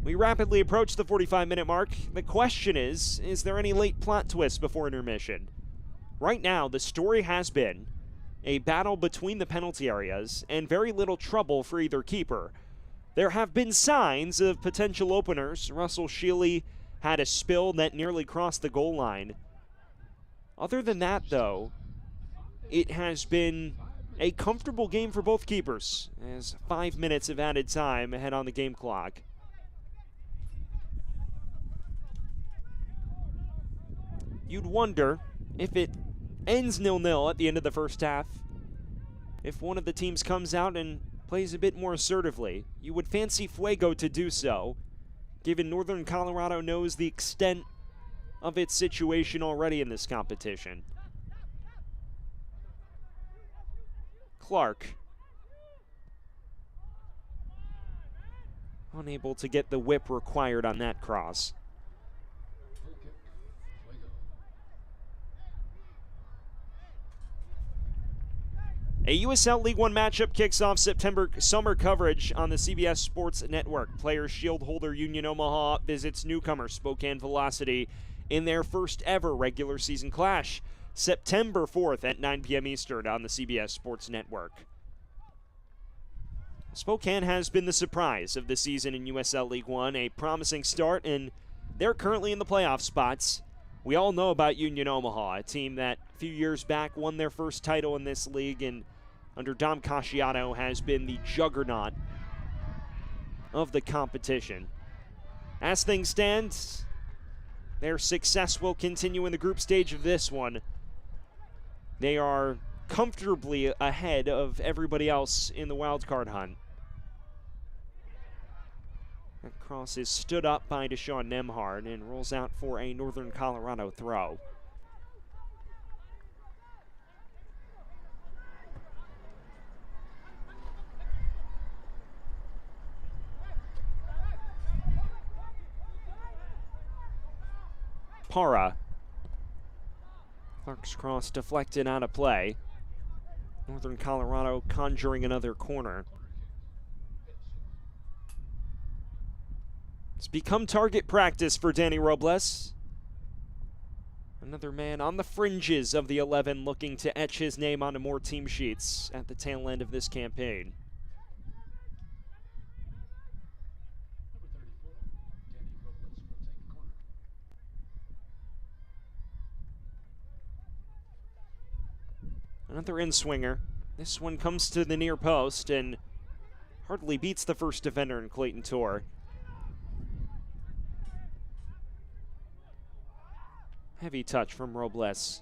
We rapidly approach the 45-minute mark. The question is there any late plot twist before intermission? Right now, the story has been a battle between the penalty areas and very little trouble for either keeper. There have been signs of potential openers. Russell Shealy had a spill that nearly crossed the goal line. Other than that, though, it has been a comfortable game for both keepers as 5 minutes of added time ahead on the game clock. You'd wonder if it ends 0-0 at the end of the first half, if one of the teams comes out and plays a bit more assertively. You would fancy Fuego to do so, given Northern Colorado knows the extent of its situation already in this competition. Clark, unable to get the whip required on that cross. A USL League One matchup kicks off September summer coverage on the CBS Sports Network. Players Shield holder Union Omaha visits newcomer Spokane Velocity in their first ever regular season clash, September 4th at 9 p.m. Eastern on the CBS Sports Network. Spokane has been the surprise of the season in USL League One, a promising start, and they're currently in the playoff spots. We all know about Union Omaha, a team that a few years back won their first title in this league and under Dom Casciano has been the juggernaut of the competition. As things stand, their success will continue in the group stage of this one. They are comfortably ahead of everybody else in the wildcard hunt. That cross is stood up by Deshaun Nemhard and rolls out for a Northern Colorado throw. Para. Clark's cross deflected out of play. Northern Colorado conjuring another corner. It's become target practice for Danny Robles. Another man on the fringes of the 11 looking to etch his name onto more team sheets at the tail end of this campaign. Another in-swinger. This one comes to the near post and hardly beats the first defender in Clayton Torr. Heavy touch from Robles.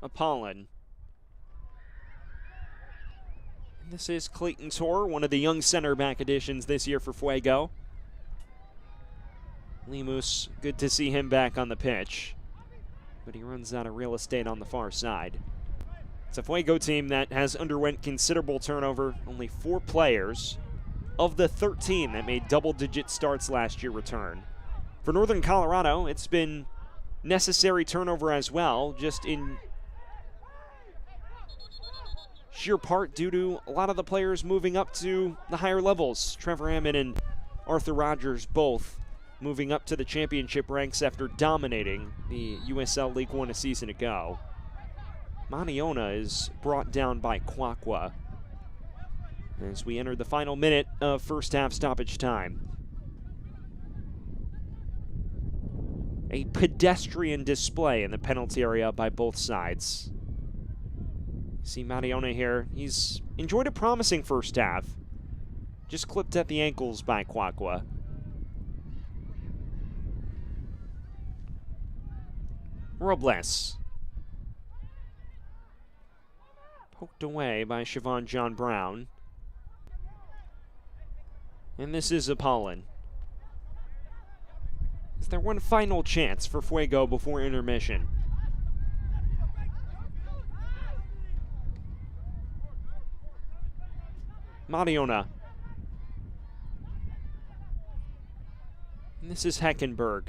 Apollon. This is Clayton Torr, one of the young center back additions this year for Fuego. Lemus, good to see him back on the pitch, but he runs out of real estate on the far side. It's a Fuego team that has underwent considerable turnover. Only 4 players of the 13 that made double-digit starts last year return. For Northern Colorado, it's been necessary turnover as well, just in sheer part due to a lot of the players moving up to the higher levels. Trevor Hammond and Arthur Rogers both moving up to the championship ranks after dominating the USL League One a season ago. Maniona is brought down by Kwakwa as we enter the final minute of first half stoppage time. A pedestrian display in the penalty area by both sides. See Maniona here, he's enjoyed a promising first half. Just clipped at the ankles by Kwakwa. Robles. Poked away by Siobhan John Brown. And this is Apollon. Is there one final chance for Fuego before intermission? Mariona. And this is Heckenberg.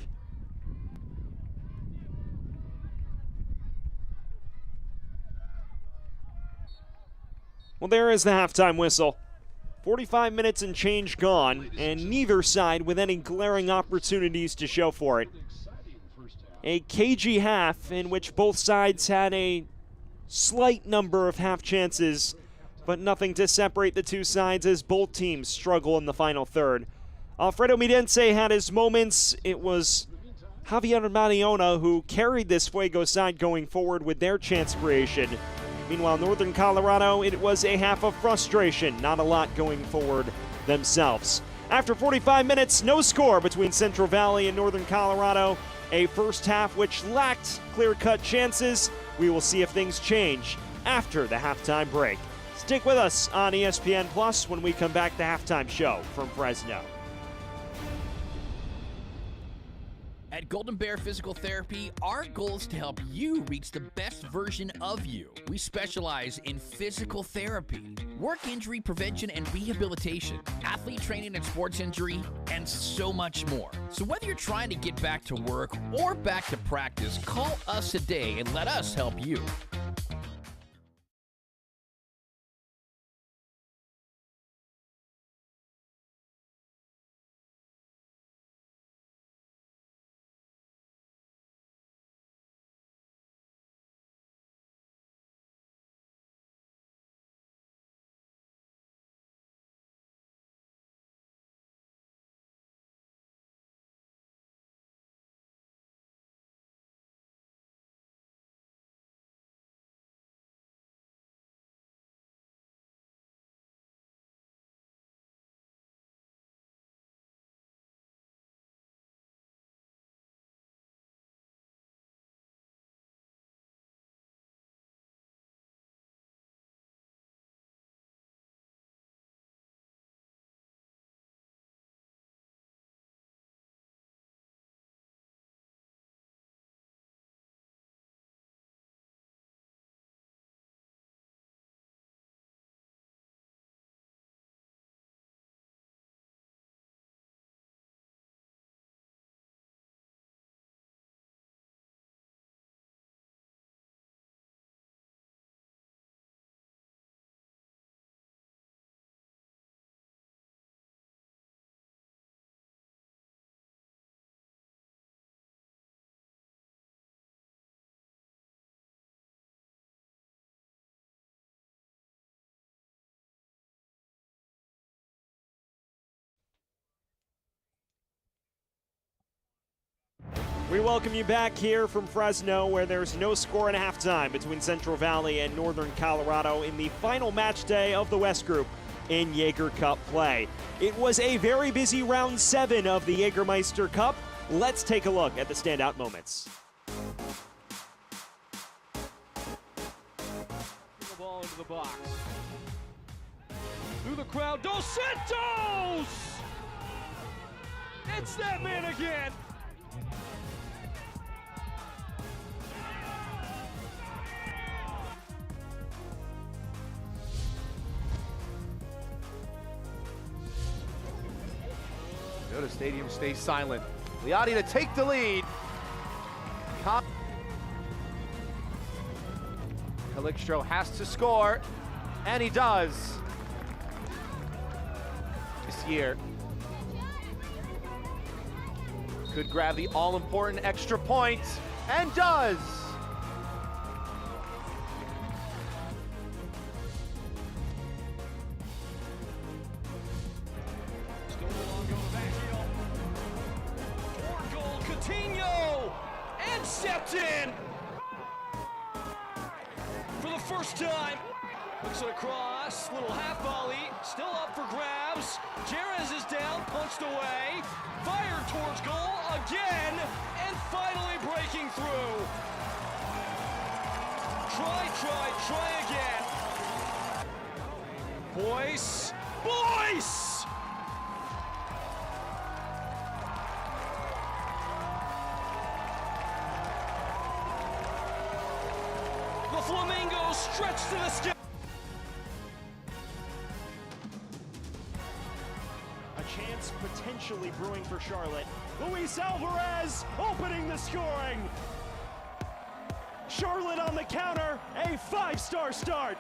Well, there is the halftime whistle. 45 minutes and change gone, and neither side with any glaring opportunities to show for it. A cagey half in which both sides had a slight number of half chances, but nothing to separate the two sides as both teams struggle in the final third. Alfredo Midense had his moments. It was Javier Maniona who carried this Fuego side going forward with their chance creation. Meanwhile, Northern Colorado, it was a half of frustration, not a lot going forward themselves. After 45 minutes, no score between Central Valley and Northern Colorado. A first half which lacked clear-cut chances. We will see if things change after the halftime break. Stick with us on ESPN Plus when we come back to halftime show from Fresno. At Golden Bear Physical Therapy, our goal is to help you reach the best version of you. We specialize in physical therapy, work injury prevention and rehabilitation, athlete training and sports injury, and so much more. So whether you're trying to get back to work or back to practice, call us today and let us help you. We welcome you back here from Fresno, where there's no score at halftime between Central Valley and Northern Colorado in the final match day of the West Group in Jaeger Cup play. It was a very busy round 7 of the Jägermeister Cup. Let's take a look at the standout moments. The ball into the box. Through the crowd, Dos Santos! It's that man again! The stadium stays silent. Liati to take the lead. Calixto has to score, and he does. This year could grab the all-important extra point, and does. And stepped in for the first time. Looks at a cross, little half volley, still up for grabs. Jerez is down, punched away, fired towards goal again, and finally breaking through. Try again. Boyce! The Flamingos stretch to the sky. A chance potentially brewing for Charlotte. Luis Alvarez opening the scoring. Charlotte on the counter, a 5-star start.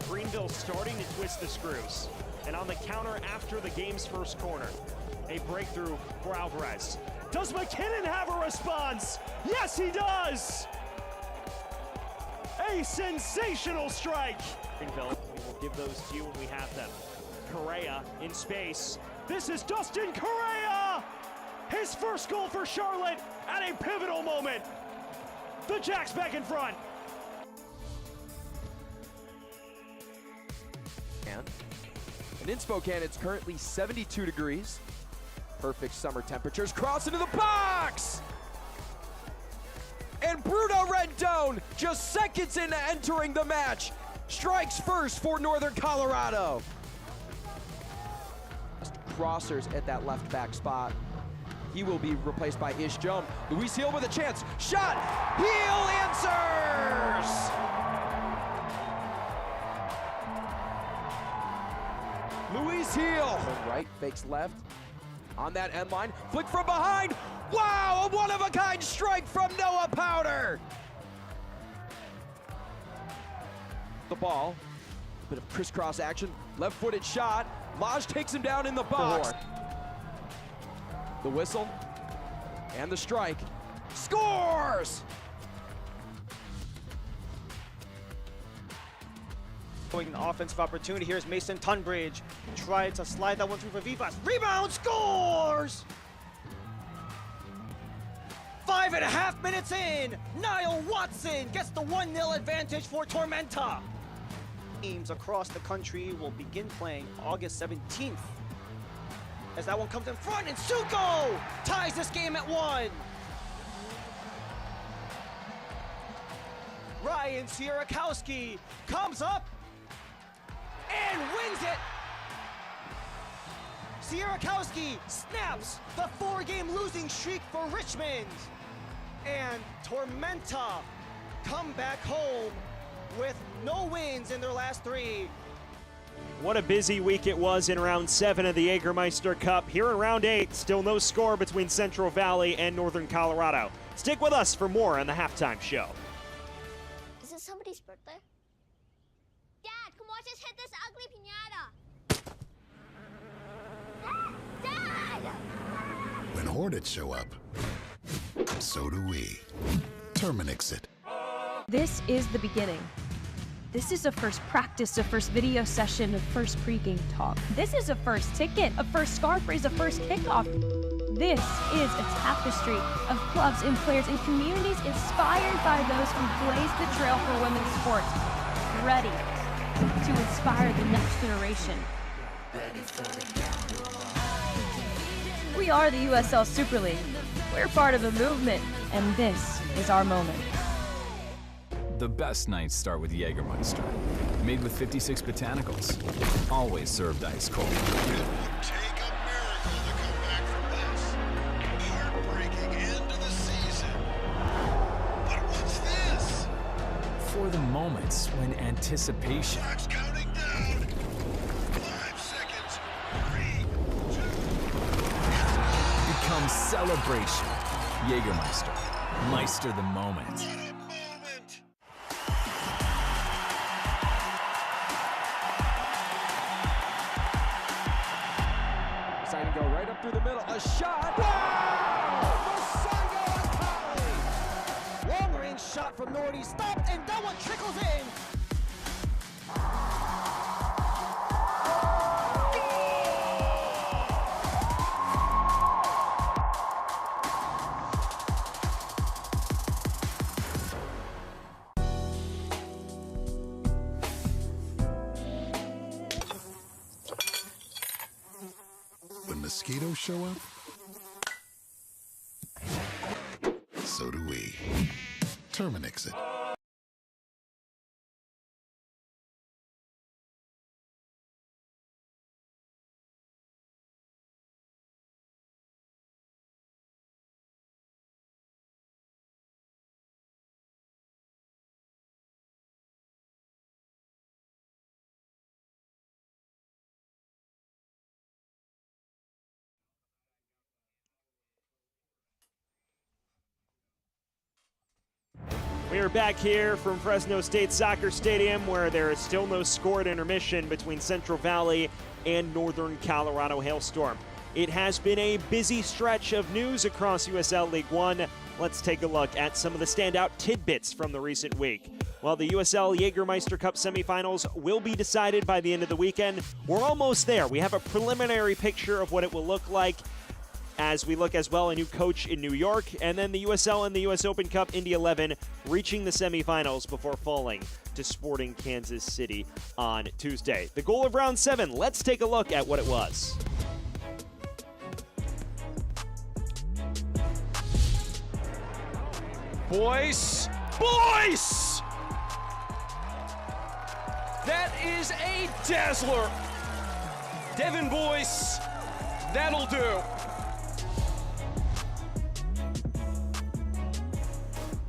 Greenville starting to twist the screws. And on the counter after the game's first corner, a breakthrough for Alvarez. Does McKinnon have a response? Yes, he does! A sensational strike! Greenville, we will give those to you when we have them. Correa in space. This is Dustin Correa! His first goal for Charlotte at a pivotal moment. The Jacks back in front. And in Spokane, it's currently 72 degrees. Perfect summer temperatures. Cross into the box! And Bruno Rendon, just seconds into entering the match, strikes first for Northern Colorado. Crossers at that left back spot. He will be replaced by Ish Jump. Luis Heel with a chance. Shot! Heel answers! Luis Heel. Right, fakes left. On that end line, flick from behind. Wow, a one-of-a-kind strike from Noah Powder. The ball, a bit of crisscross action, left-footed shot. Lodge takes him down in the box. The whistle and the strike. Scores! An offensive opportunity. Here's Mason Tunbridge. Tried to slide that one through for Vivas. Rebound, scores! 5.5 minutes in, Niall Watson gets the 1-0 advantage for Tormenta. Teams across the country will begin playing August 17th. As that one comes in front, and Suko ties this game at 1. Ryan Sierakowski comes up and wins it. Sierakowski snaps the 4-game losing streak for Richmond. And Tormenta come back home with no wins in their last 3. What a busy week it was in round 7 of the Jägermeister Cup. Here in round 8, still no score between Central Valley and Northern Colorado. Stick with us for more on the halftime show. Is it somebody's birthday? Dad, come watch us hit this ugly piñata. Dad! When Hornets show up, so do we. Terminix it. This is the beginning. This is a first practice, a first video session, a first pregame talk. This is a first ticket, a first scarf raise, a first kickoff. This is a tapestry of clubs and players and communities inspired by those who blazed the trail for women's sports, ready to inspire the next generation. We are the USL Super League. We're part of a movement, and this is our moment. The best nights start with Jägermeister. Made with 56 botanicals. Always served ice cold. It would take a miracle to come back from this. Heartbreaking end to the season. But what's this? For the moments when anticipation Clock's counting down. 5 seconds. 3, 2. becomes celebration. Jägermeister. Meister the moment. What a moment. Deciding to go right up through the middle. A shot. Wow! Long range shot from Nordy, stopped, and that one trickles in. When mosquitoes show up, so do we. Terminix it. We are back here from Fresno State Soccer Stadium, where there is still no score at intermission between Central Valley and Northern Colorado Hailstorm. It has been a busy stretch of news across USL League One. Let's take a look at some of the standout tidbits from the recent week. Well, the USL Jägermeister Cup semifinals will be decided by the end of the weekend. We're almost there. We have a preliminary picture of what it will look like as we look as well a new coach in New York, and then the USL and the US Open Cup Indy 11 reaching the semifinals before falling to Sporting Kansas City on Tuesday. The goal of round 7, let's take a look at what it was. Boyce! Boyce! That is a dazzler. Devin Boyce, that'll do.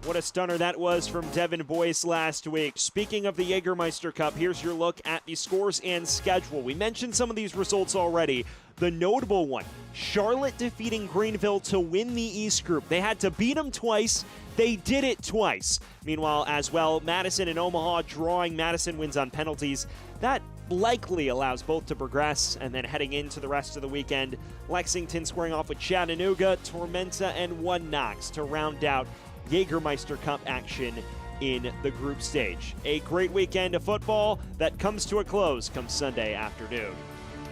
What a stunner that was from Devin Boyce last week. Speaking of the Jägermeister Cup, here's your look at the scores and schedule. We mentioned some of these results already. The notable one, Charlotte defeating Greenville to win the East Group. They had to beat them twice. They did it twice. Meanwhile, as well, Madison and Omaha drawing. Madison wins on penalties. That likely allows both to progress. And then heading into the rest of the weekend, Lexington squaring off with Chattanooga, Tormenta, and One Knox to round out Jägermeister Cup action in the group stage. A great weekend of football that comes to a close come Sunday afternoon.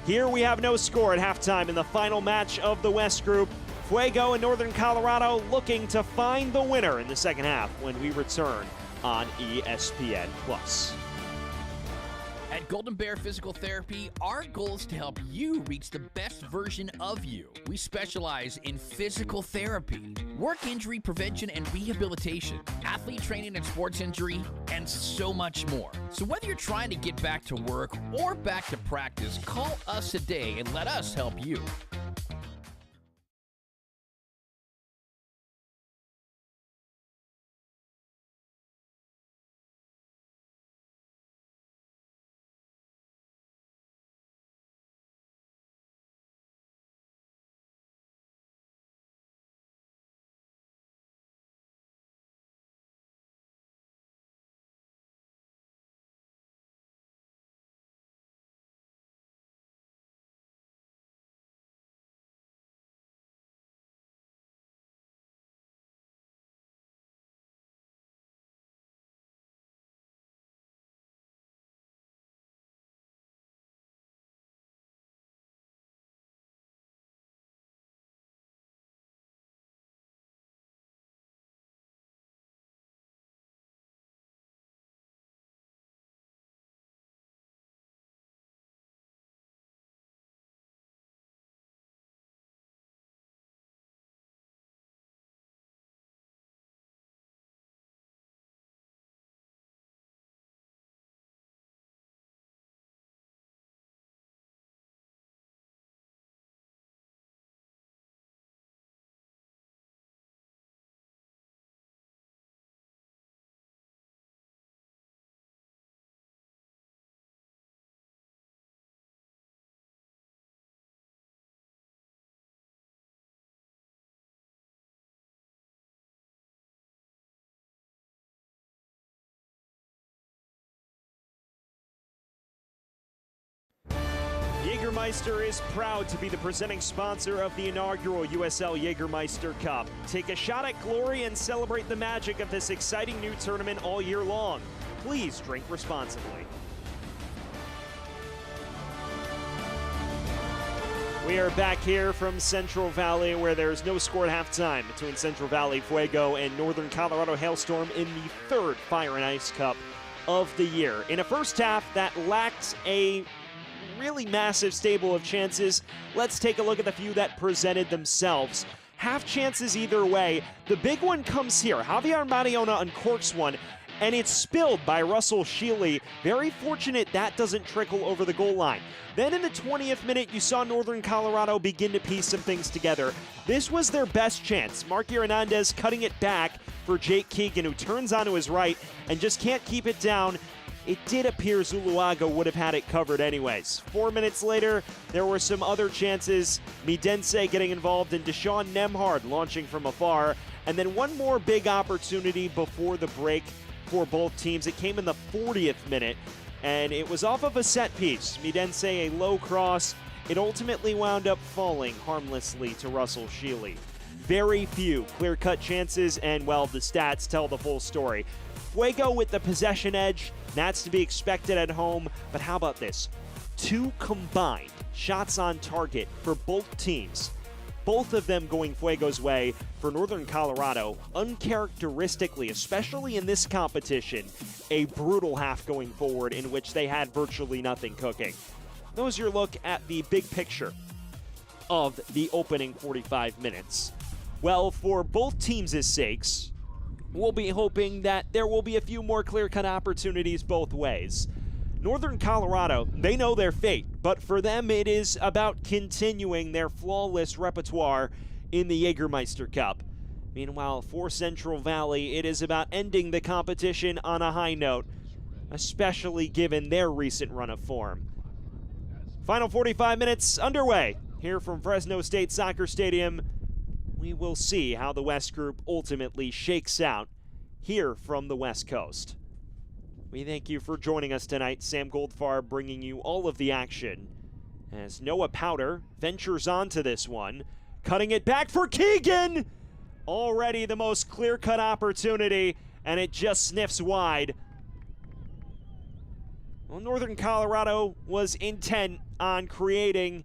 Here we have no score at halftime in the final match of the West Group. Fuego and Northern Colorado looking to find the winner in the second half when we return on ESPN+. At Golden Bear Physical Therapy, our goal is to help you reach the best version of you. We specialize in physical therapy, work injury prevention and rehabilitation, athlete training and sports injury, and so much more. So whether you're trying to get back to work or back to practice, call us today and let us help you. Jägermeister is proud to be the presenting sponsor of the inaugural USL Jägermeister Cup. Take a shot at glory and celebrate the magic of this exciting new tournament all year long. Please drink responsibly. We are back here from Central Valley, where there's no score at halftime between Central Valley Fuego and Northern Colorado Hailstorm in the third Fire and Ice Cup of the year. In a first half that lacked a really massive stable of chances, let's take a look at the few that presented themselves. Half chances either way. The big one comes here. Javier Mariona uncorks one, and it's spilled by Russell Shealy. Very fortunate that doesn't trickle over the goal line. Then in the 20th minute, you saw Northern Colorado begin to piece some things together. This was their best chance. Marky Hernandez cutting it back for Jake Keegan, who turns onto his right and just can't keep it down. It did appear Zuluaga would have had it covered anyways. 4 minutes later, there were some other chances. Midense getting involved and Deshaun Nemhard launching from afar. And then one more big opportunity before the break for both teams. It came in the 40th minute, and it was off of a set piece. Midense, a low cross. It ultimately wound up falling harmlessly to Russell Shealy. Very few clear-cut chances, and, well, the stats tell the full story. Fuego with the possession edge. That's to be expected at home, but how about this? 2 combined shots on target for both teams. Both of them going Fuego's way. For Northern Colorado, uncharacteristically, especially in this competition, a brutal half going forward in which they had virtually nothing cooking. That was your look at the big picture of the opening 45 minutes. Well, for both teams' sakes, we'll be hoping that there will be a few more clear-cut opportunities both ways. Northern Colorado, they know their fate, but for them it is about continuing their flawless repertoire in the Jägermeister Cup. Meanwhile, for Central Valley, it is about ending the competition on a high note, especially given their recent run of form. Final 45 minutes underway here from Fresno State Soccer Stadium. We will see how the West Group ultimately shakes out here from the West Coast. We thank you for joining us tonight. Sam Goldfarb bringing you all of the action as Noah Powder ventures onto this one, cutting it back for Keegan. Already the most clear-cut opportunity, and it just sniffs wide. Well, Northern Colorado was intent on creating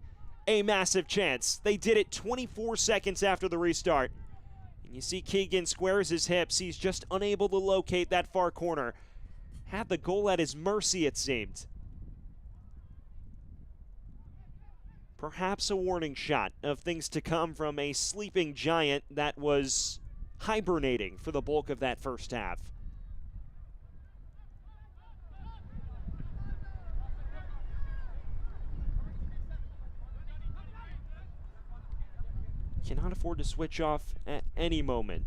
a massive chance. They did it 24 seconds after the restart. And you see Keegan squares his hips. He's just unable to locate that far corner. Had the goal at his mercy, it seemed. Perhaps a warning shot of things to come from a sleeping giant that was hibernating for the bulk of that first half. Cannot afford to switch off at any moment.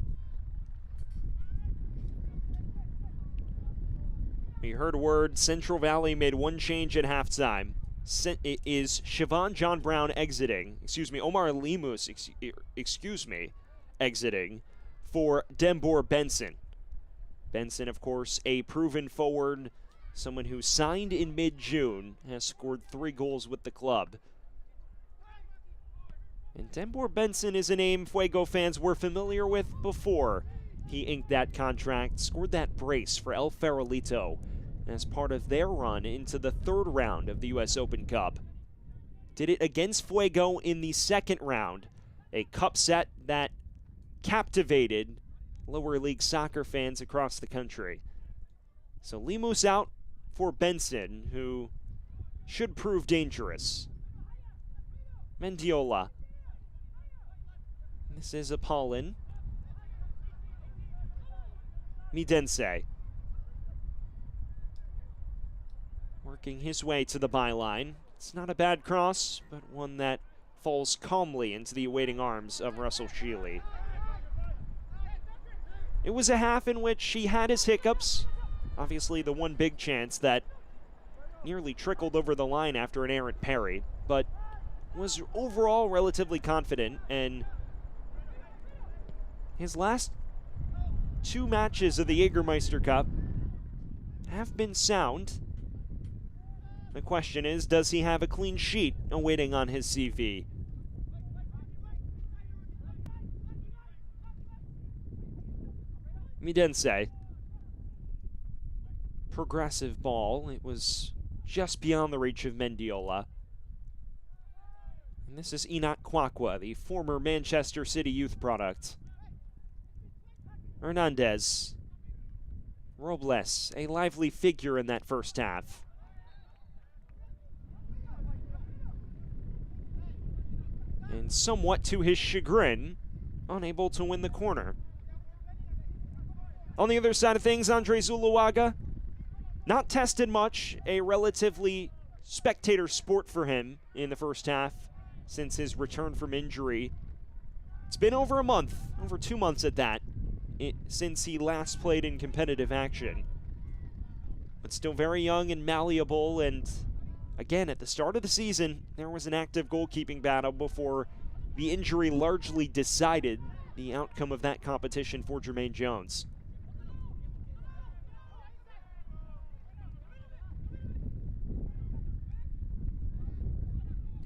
We heard word Central Valley made one change at halftime. It is Siobhan John Brown exiting, Omar Lemus, exiting for Dembor Benson. Benson, of course, a proven forward, someone who signed in mid-June, has scored 3 goals with the club. And Dembor Benson is a name Fuego fans were familiar with before he inked that contract, scored that brace for El Farolito as part of their run into the 3rd round of the U.S. Open Cup. Did it against Fuego in the 2nd round, a cup set that captivated lower league soccer fans across the country. So Lemus out for Benson, who should prove dangerous. Mendiola. This is Apollon. Midense. Working his way to the byline. It's not a bad cross, but one that falls calmly into the awaiting arms of Russell Shealy. It was a half in which he had his hiccups. Obviously the one big chance that nearly trickled over the line after an errant parry, but was overall relatively confident, and his last 2 matches of the Jägermeister Cup have been sound. The question is, does he have a clean sheet awaiting on his CV? Midense. Progressive ball. It was just beyond the reach of Mendiola. And this is Enoch Kwakwa, the former Manchester City youth product. Hernandez. Robles, a lively figure in that first half. And somewhat to his chagrin, unable to win the corner. On the other side of things, Andre Zuluaga, not tested much, a relatively spectator sport for him in the first half since his return from injury. It's been over a month, over 2 months at that, since he last played in competitive action. But still very young and malleable, and again, at the start of the season, there was an active goalkeeping battle before the injury largely decided the outcome of that competition for Jermaine Jones.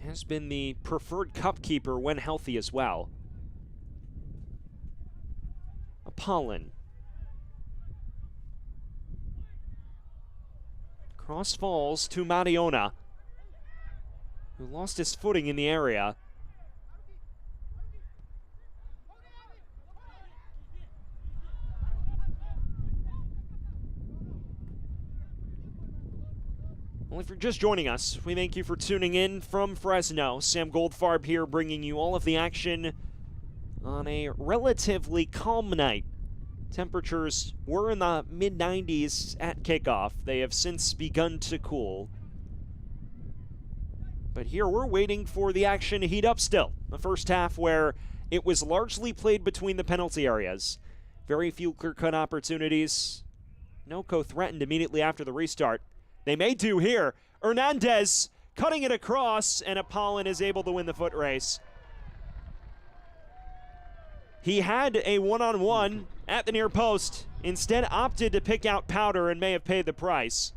Has been the preferred cup keeper when healthy as well. Apollon. Cross falls to Mariona, who lost his footing in the area. Well, if you're just joining us, we thank you for tuning in from Fresno. Sam Goldfarb here, bringing you all of the action on a relatively calm night. Temperatures were in the mid-90s at kickoff. They have since begun to cool. But here we're waiting for the action to heat up still. The first half where it was largely played between the penalty areas. Very few clear-cut opportunities. Noco threatened immediately after the restart. They may do here. Hernandez cutting it across, and Apollon is able to win the foot race. He had a one-on-one at the near post, instead opted to pick out Powder and may have paid the price.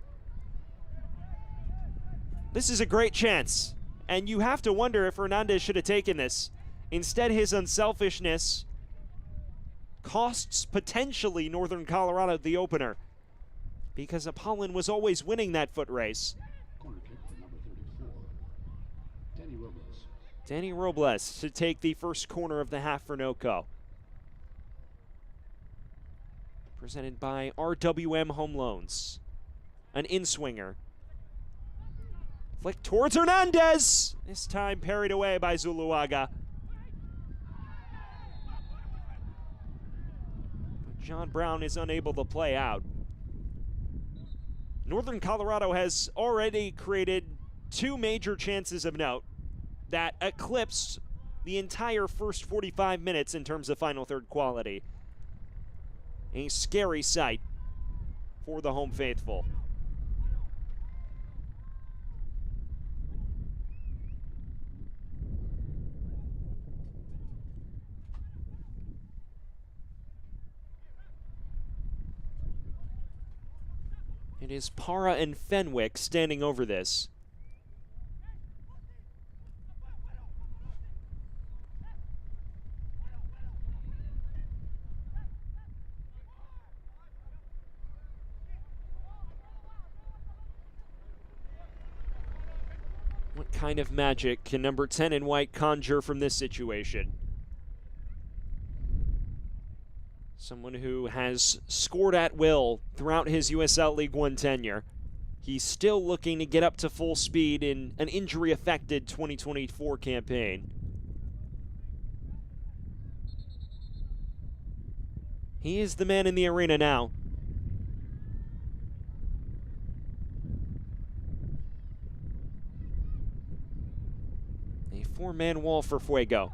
This is a great chance, and you have to wonder if Hernandez should have taken this. Instead, his unselfishness costs potentially Northern Colorado the opener, because Apollon was always winning that foot race. Danny Robles to take the first corner of the half for Noco. Presented by RWM Home Loans. An in-swinger. Flick towards Hernandez! This time parried away by Zuluaga. But John Brown is unable to play out. Northern Colorado has already created 2 major chances of note that eclipsed the entire first 45 minutes in terms of final third quality. A scary sight for the home faithful. It is Para and Fenwick standing over this. What kind of magic can number 10 in white conjure from this situation? Someone who has scored at will throughout his USL League One tenure. He's still looking to get up to full speed in an injury-affected 2024 campaign. He is the man in the arena now. A 4-man wall for Fuego.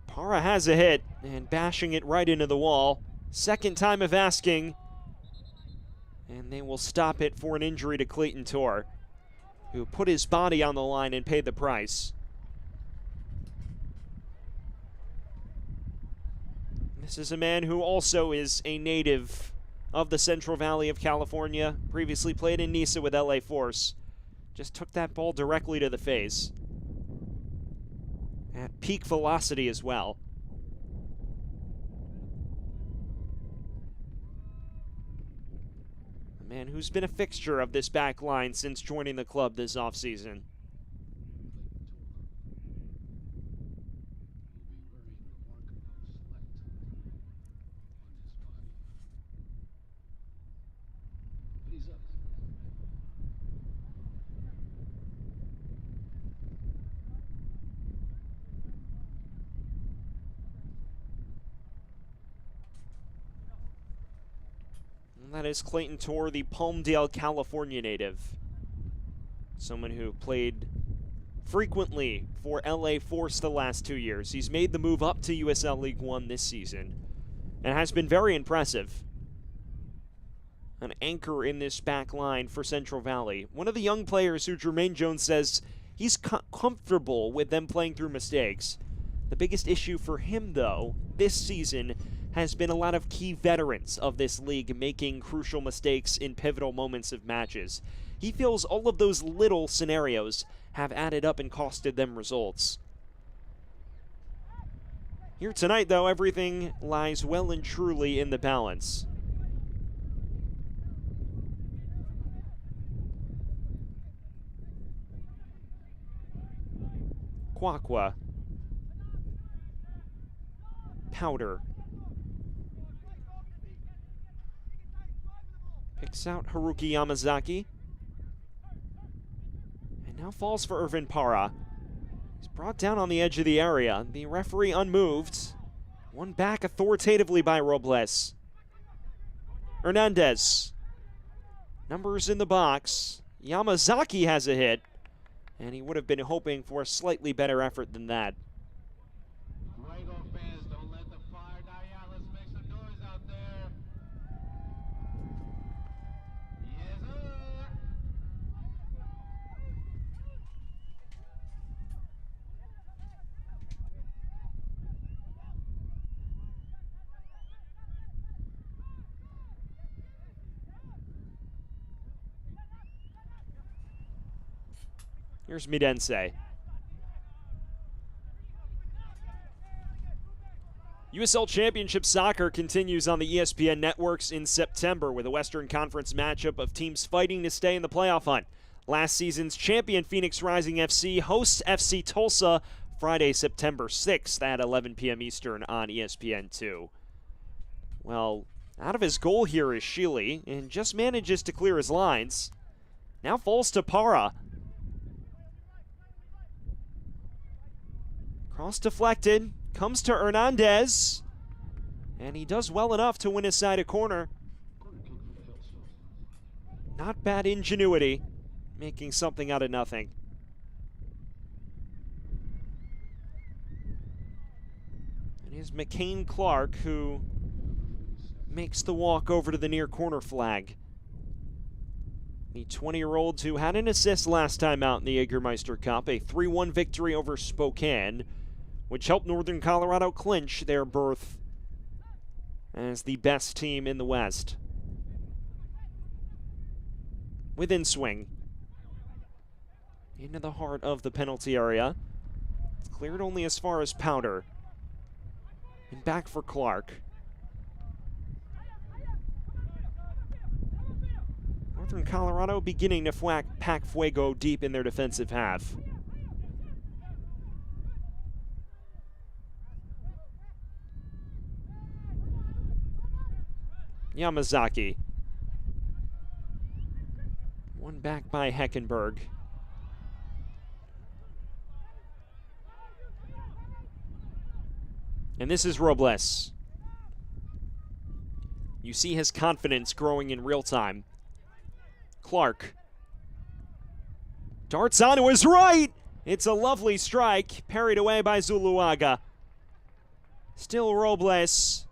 Para has a hit and bashing it right into the wall. Second time of asking. And they will stop it for an injury to Clayton Torr, who put his body on the line and paid the price. This is a man who also is a native of the Central Valley of California, previously played in Nisa with LA Force. Just took that ball directly to the face. At peak velocity as well. A man who's been a fixture of this back line since joining the club this offseason. That is Clayton Torr, the Palmdale, California native. Someone who played frequently for LA Force the last 2 years. He's made the move up to USL League One this season and has been very impressive. An anchor in this back line for Central Valley. One of the young players who Jermaine Jones says he's comfortable with them playing through mistakes. The biggest issue for him, though, this season has been a lot of key veterans of this league making crucial mistakes in pivotal moments of matches. He feels all of those little scenarios have added up and costed them results. Here tonight, though, everything lies well and truly in the balance. Kwakwa. Powder. Picks out Haruki Yamazaki. And now falls for Irvin Parra. He's brought down on the edge of the area. The referee unmoved. Won back authoritatively by Robles. Hernandez. Numbers in the box. Yamazaki has a hit. And he would have been hoping for a slightly better effort than that. Here's Midense. USL Championship Soccer continues on the ESPN networks in September with a Western Conference matchup of teams fighting to stay in the playoff hunt. Last season's champion Phoenix Rising FC hosts FC Tulsa Friday, September 6th at 11 p.m. Eastern on ESPN2. Well, out of his goal here is Sheely, and just manages to clear his lines. Now falls to Parra. Cross deflected, comes to Hernandez, and he does well enough to win his side a corner. Not bad ingenuity, making something out of nothing. And here's McCain Clark, who makes the walk over to the near corner flag. The 20-year-old who had an assist last time out in the Jägermeister Cup, a 3-1 victory over Spokane, which helped Northern Colorado clinch their berth as the best team in the West. Within swing. Into the heart of the penalty area. It's cleared only as far as Powder. And back for Clark. Northern Colorado beginning to pack Fuego deep in their defensive half. Yamazaki. One back by Heckenberg. And this is Robles. You see his confidence growing in real time. Clark. Darts onto his right. It's a lovely strike, parried away by Zuluaga. Still Robles.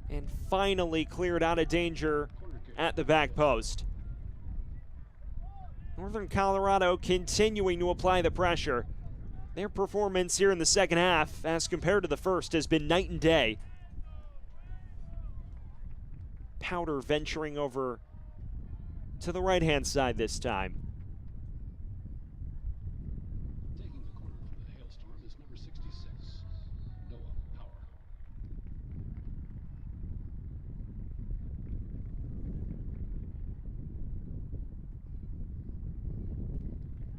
And finally cleared out of danger at the back post. Northern Colorado continuing to apply the pressure. Their performance here in the second half, as compared to the first, has been night and day. Powder venturing over to the right-hand side this time. Taking the corner for the Hailstorm is number 66, Noah Power.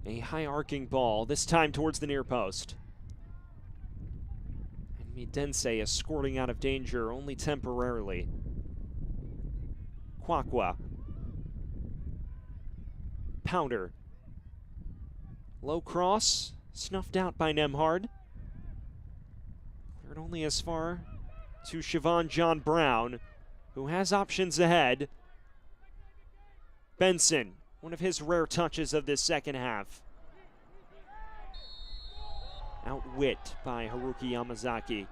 A high-arcing ball, this time towards the near post. And Midense escorting out of danger only temporarily. Kwakwa. Powder. Low cross, snuffed out by Nemhard. Cleared only as far to Siobhan John Brown, who has options ahead. Benson, one of his rare touches of this second half. Outwit by Haruki Yamazaki.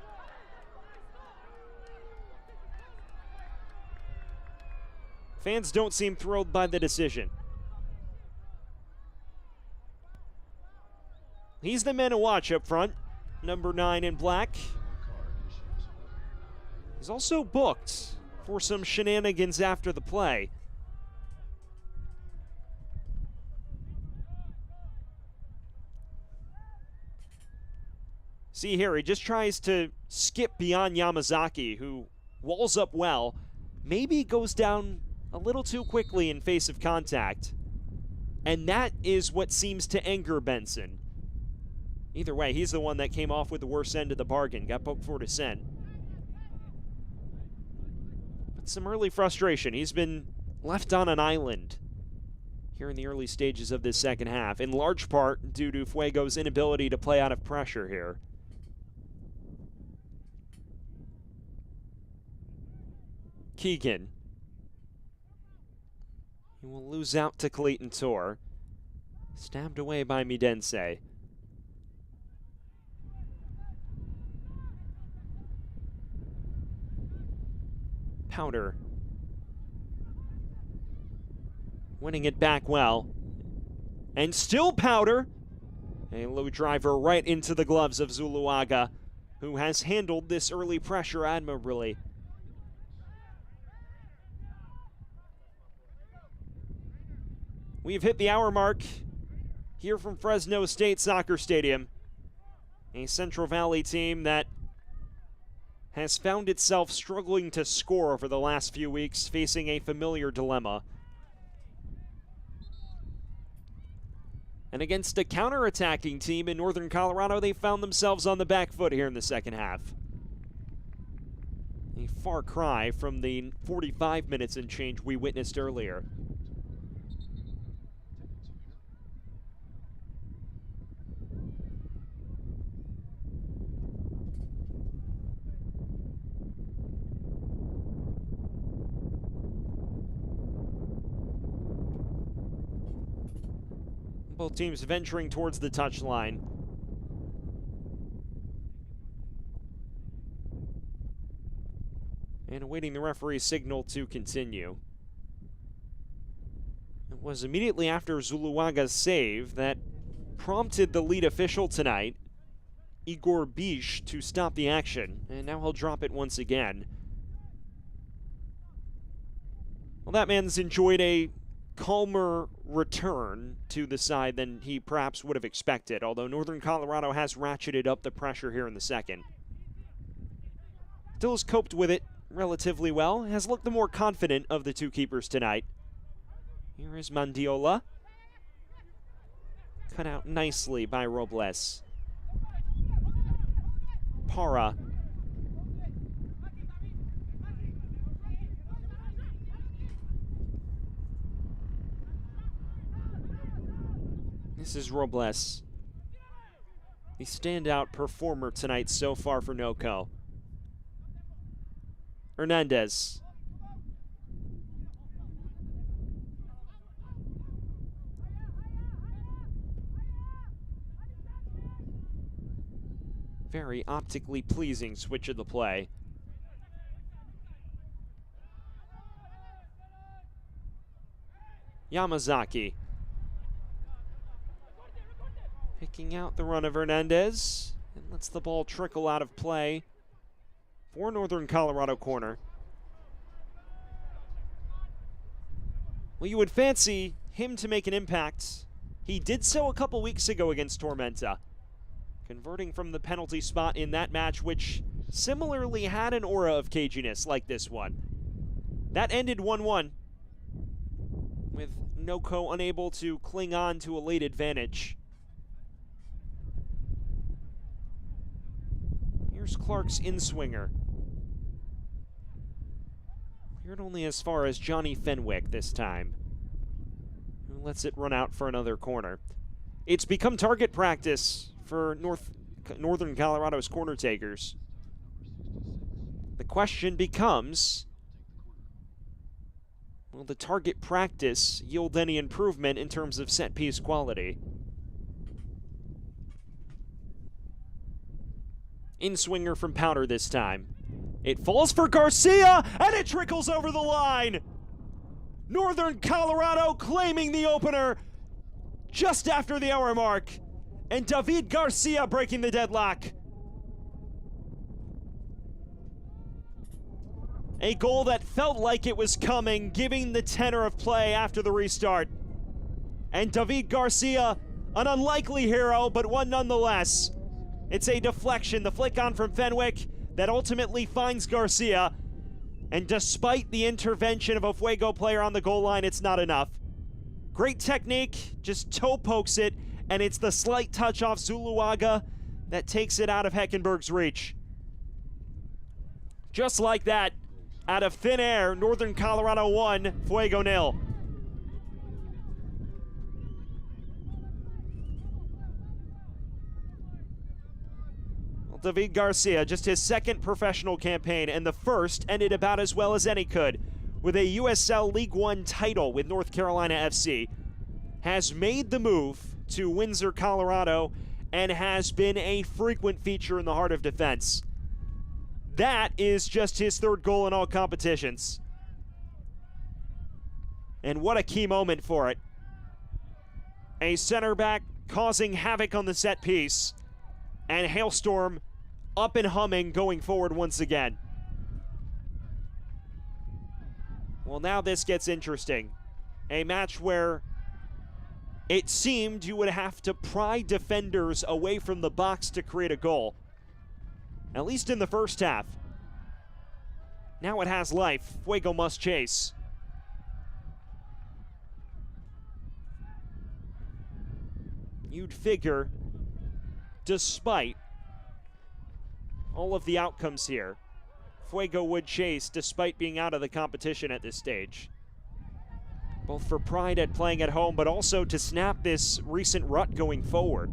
Fans don't seem thrilled by the decision. He's the man to watch up front, number 9 in black. He's also booked for some shenanigans after the play. See here, he just tries to skip beyond Yamazaki, who walls up well, maybe goes down a little too quickly in face of contact. And that is what seems to anger Benson. Either way, he's the one that came off with the worst end of the bargain, got poked for dissent. But some early frustration. He's been left on an island here in the early stages of this second half, in large part due to Fuego's inability to play out of pressure here. Keegan. He will lose out to Clayton Tor. Stabbed away by Midense. Powder. Winning it back well. And still Powder. A low driver right into the gloves of Zuluaga, who has handled this early pressure admirably. We've hit the hour mark here from Fresno State Soccer Stadium. A Central Valley team that has found itself struggling to score over the last few weeks, facing a familiar dilemma. And against a counter-attacking team in Northern Colorado, they found themselves on the back foot here in the second half. A far cry from the 45 minutes and change we witnessed earlier. Both teams venturing towards the touchline. And awaiting the referee's signal to continue. It was immediately after Zuluaga's save that prompted the lead official tonight, Igor Bish, to stop the action. And now he'll drop it once again. Well, that man's enjoyed a calmer return to the side than he perhaps would have expected, although Northern Colorado has ratcheted up the pressure here in the second. Still has coped with it relatively well, has looked the more confident of the two keepers tonight. Here is Mandiola. Cut out nicely by Robles. Para. This is Robles, the standout performer tonight so far for NOCO. Hernandez. Very optically pleasing switch of the play. Yamazaki. Checking out the run of Hernandez and lets the ball trickle out of play for Northern Colorado corner. Well, you would fancy him to make an impact. He did so a couple weeks ago against Tormenta, converting from the penalty spot in that match, which similarly had an aura of caginess like this one. That ended 1-1, with Noko unable to cling on to a late advantage. Here's Clark's in-swinger. Cleared only as far as Johnny Fenwick this time, who lets it run out for another corner. It's become target practice for Northern Colorado's corner takers. The question becomes, will the target practice yield any improvement in terms of set piece quality? In-swinger from Powder this time. It falls for Garcia, and it trickles over the line. Northern Colorado claiming the opener just after the hour mark, and David Garcia breaking the deadlock. A goal that felt like it was coming, giving the tenor of play after the restart. And David Garcia, an unlikely hero, but one nonetheless. It's a deflection, the flick on from Fenwick, that ultimately finds Garcia. And despite the intervention of a Fuego player on the goal line, it's not enough. Great technique, just toe pokes it, and it's the slight touch off Zuluaga that takes it out of Heckenberg's reach. Just like that, out of thin air, Northern Colorado 1, Fuego 0. David Garcia, just his second professional campaign, and the first ended about as well as any could, with a USL League One title with North Carolina FC. Has made the move to Windsor, Colorado, and has been a frequent feature in the heart of defense. That is just his third goal in all competitions. And what a key moment for it. A center back causing havoc on the set piece, and Hailstorm up and humming going forward once again. Well, now this gets interesting. A match where it seemed you would have to pry defenders away from the box to create a goal, at least in the first half. Now it has life. Fuego must chase. You'd figure, despite all of the outcomes here, Fuego would chase despite being out of the competition at this stage. Both for pride at playing at home, but also to snap this recent rut going forward.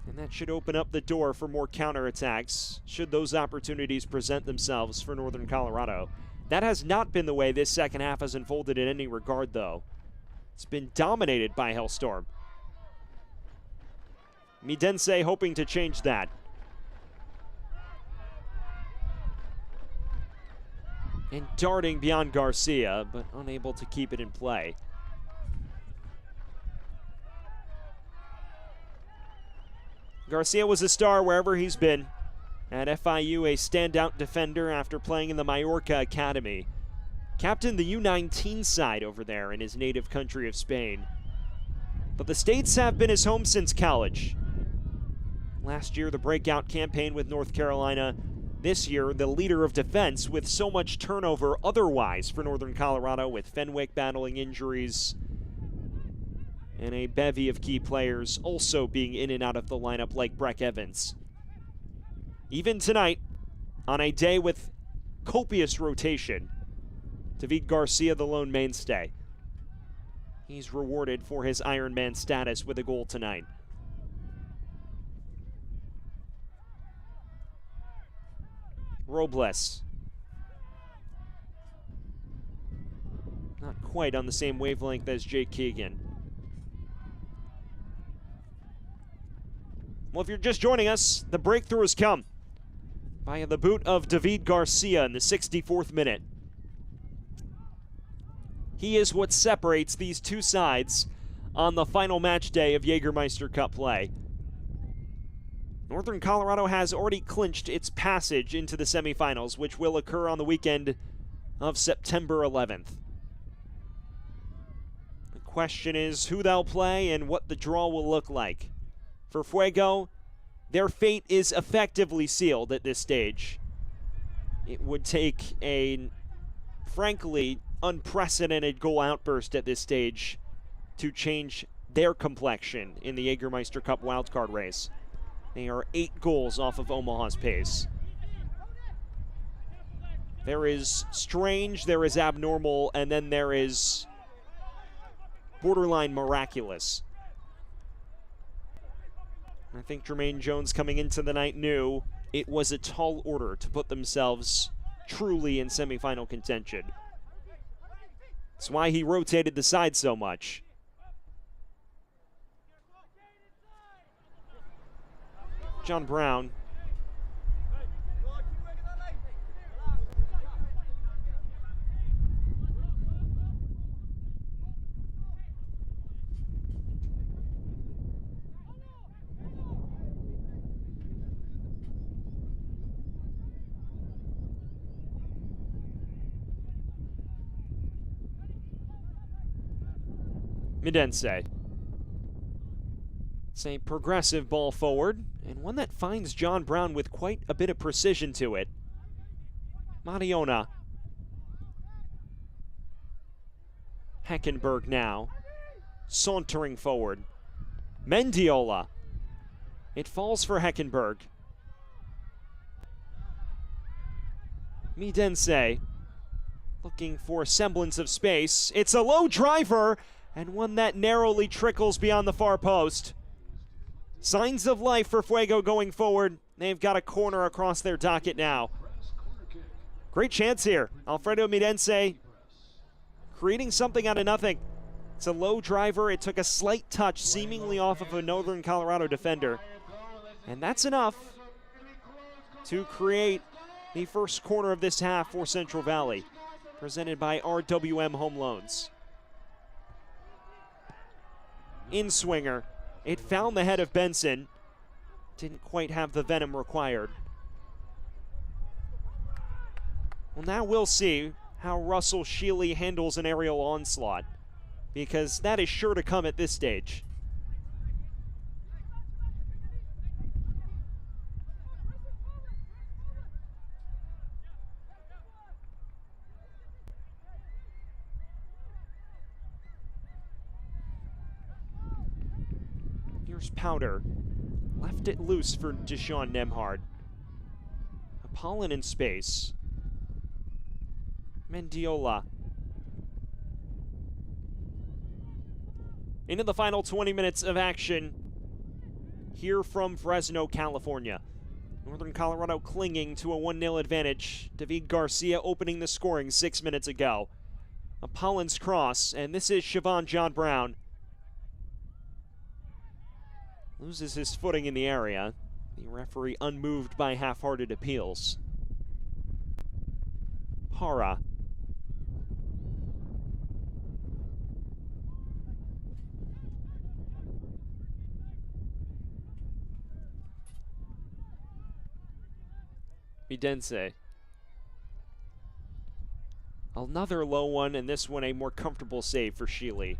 And that should open up the door for more counterattacks, should those opportunities present themselves for Northern Colorado. That has not been the way this second half has unfolded in any regard, though. It's been dominated by Hailstorm. Midense hoping to change that. And darting beyond Garcia, but unable to keep it in play. Garcia was a star wherever he's been. At FIU, a standout defender after playing in the Mallorca Academy. Captained the U19 side over there in his native country of Spain. But the States have been his home since college. Last year, the breakout campaign with North Carolina. This year, the leader of defense with so much turnover otherwise for Northern Colorado, with Fenwick battling injuries and a bevy of key players also being in and out of the lineup like Breck Evans. Even tonight, on a day with copious rotation, David Garcia the lone mainstay. He's rewarded for his Iron Man status with a goal tonight. Robles. Not quite on the same wavelength as Jake Keegan. Well, if you're just joining us, the breakthrough has come via the boot of David Garcia in the 64th minute. He is what separates these two sides on the final match day of Jägermeister Cup play. Northern Colorado has already clinched its passage into the semifinals, which will occur on the weekend of September 11th. The question is who they'll play and what the draw will look like. For Fuego, their fate is effectively sealed at this stage. It would take a, frankly, unprecedented goal outburst at this stage to change their complexion in the Jägermeister Cup wildcard race. They are 8 goals off of Omaha's pace. There is strange, there is abnormal, and then there is borderline miraculous. I think Jermaine Jones coming into the night knew it was a tall order to put themselves truly in semifinal contention. That's why he rotated the side so much. John Brown. Midense. It's a progressive ball forward, and one that finds John Brown with quite a bit of precision to it. Mariona. Heckenberg now, sauntering forward. Mendiola. It falls for Heckenberg. Midense looking for a semblance of space. It's a low driver, and one that narrowly trickles beyond the far post. Signs of life for Fuego going forward. They've got a corner across their docket now. Great chance here. Alfredo Midense creating something out of nothing. It's a low driver. It took a slight touch, seemingly off of a Northern Colorado defender. And that's enough to create the first corner of this half for Central Valley, presented by RWM Home Loans. In swinger. It found the head of Benson. Didn't quite have the venom required. Well, now we'll see how Russell Sheely handles an aerial onslaught, because that is sure to come at this stage. Here's Powder. Left it loose for Deshaun Nemhard. Apollon in space. Mendiola. Into the final 20 minutes of action here from Fresno, California. Northern Colorado clinging to a 1-0 advantage. David Garcia opening the scoring 6 minutes ago. Apollon's cross, and this is Siobhan John Brown. Loses his footing in the area. The referee unmoved by half-hearted appeals. Hara. Midense. Another low one, and this one a more comfortable save for Sheely.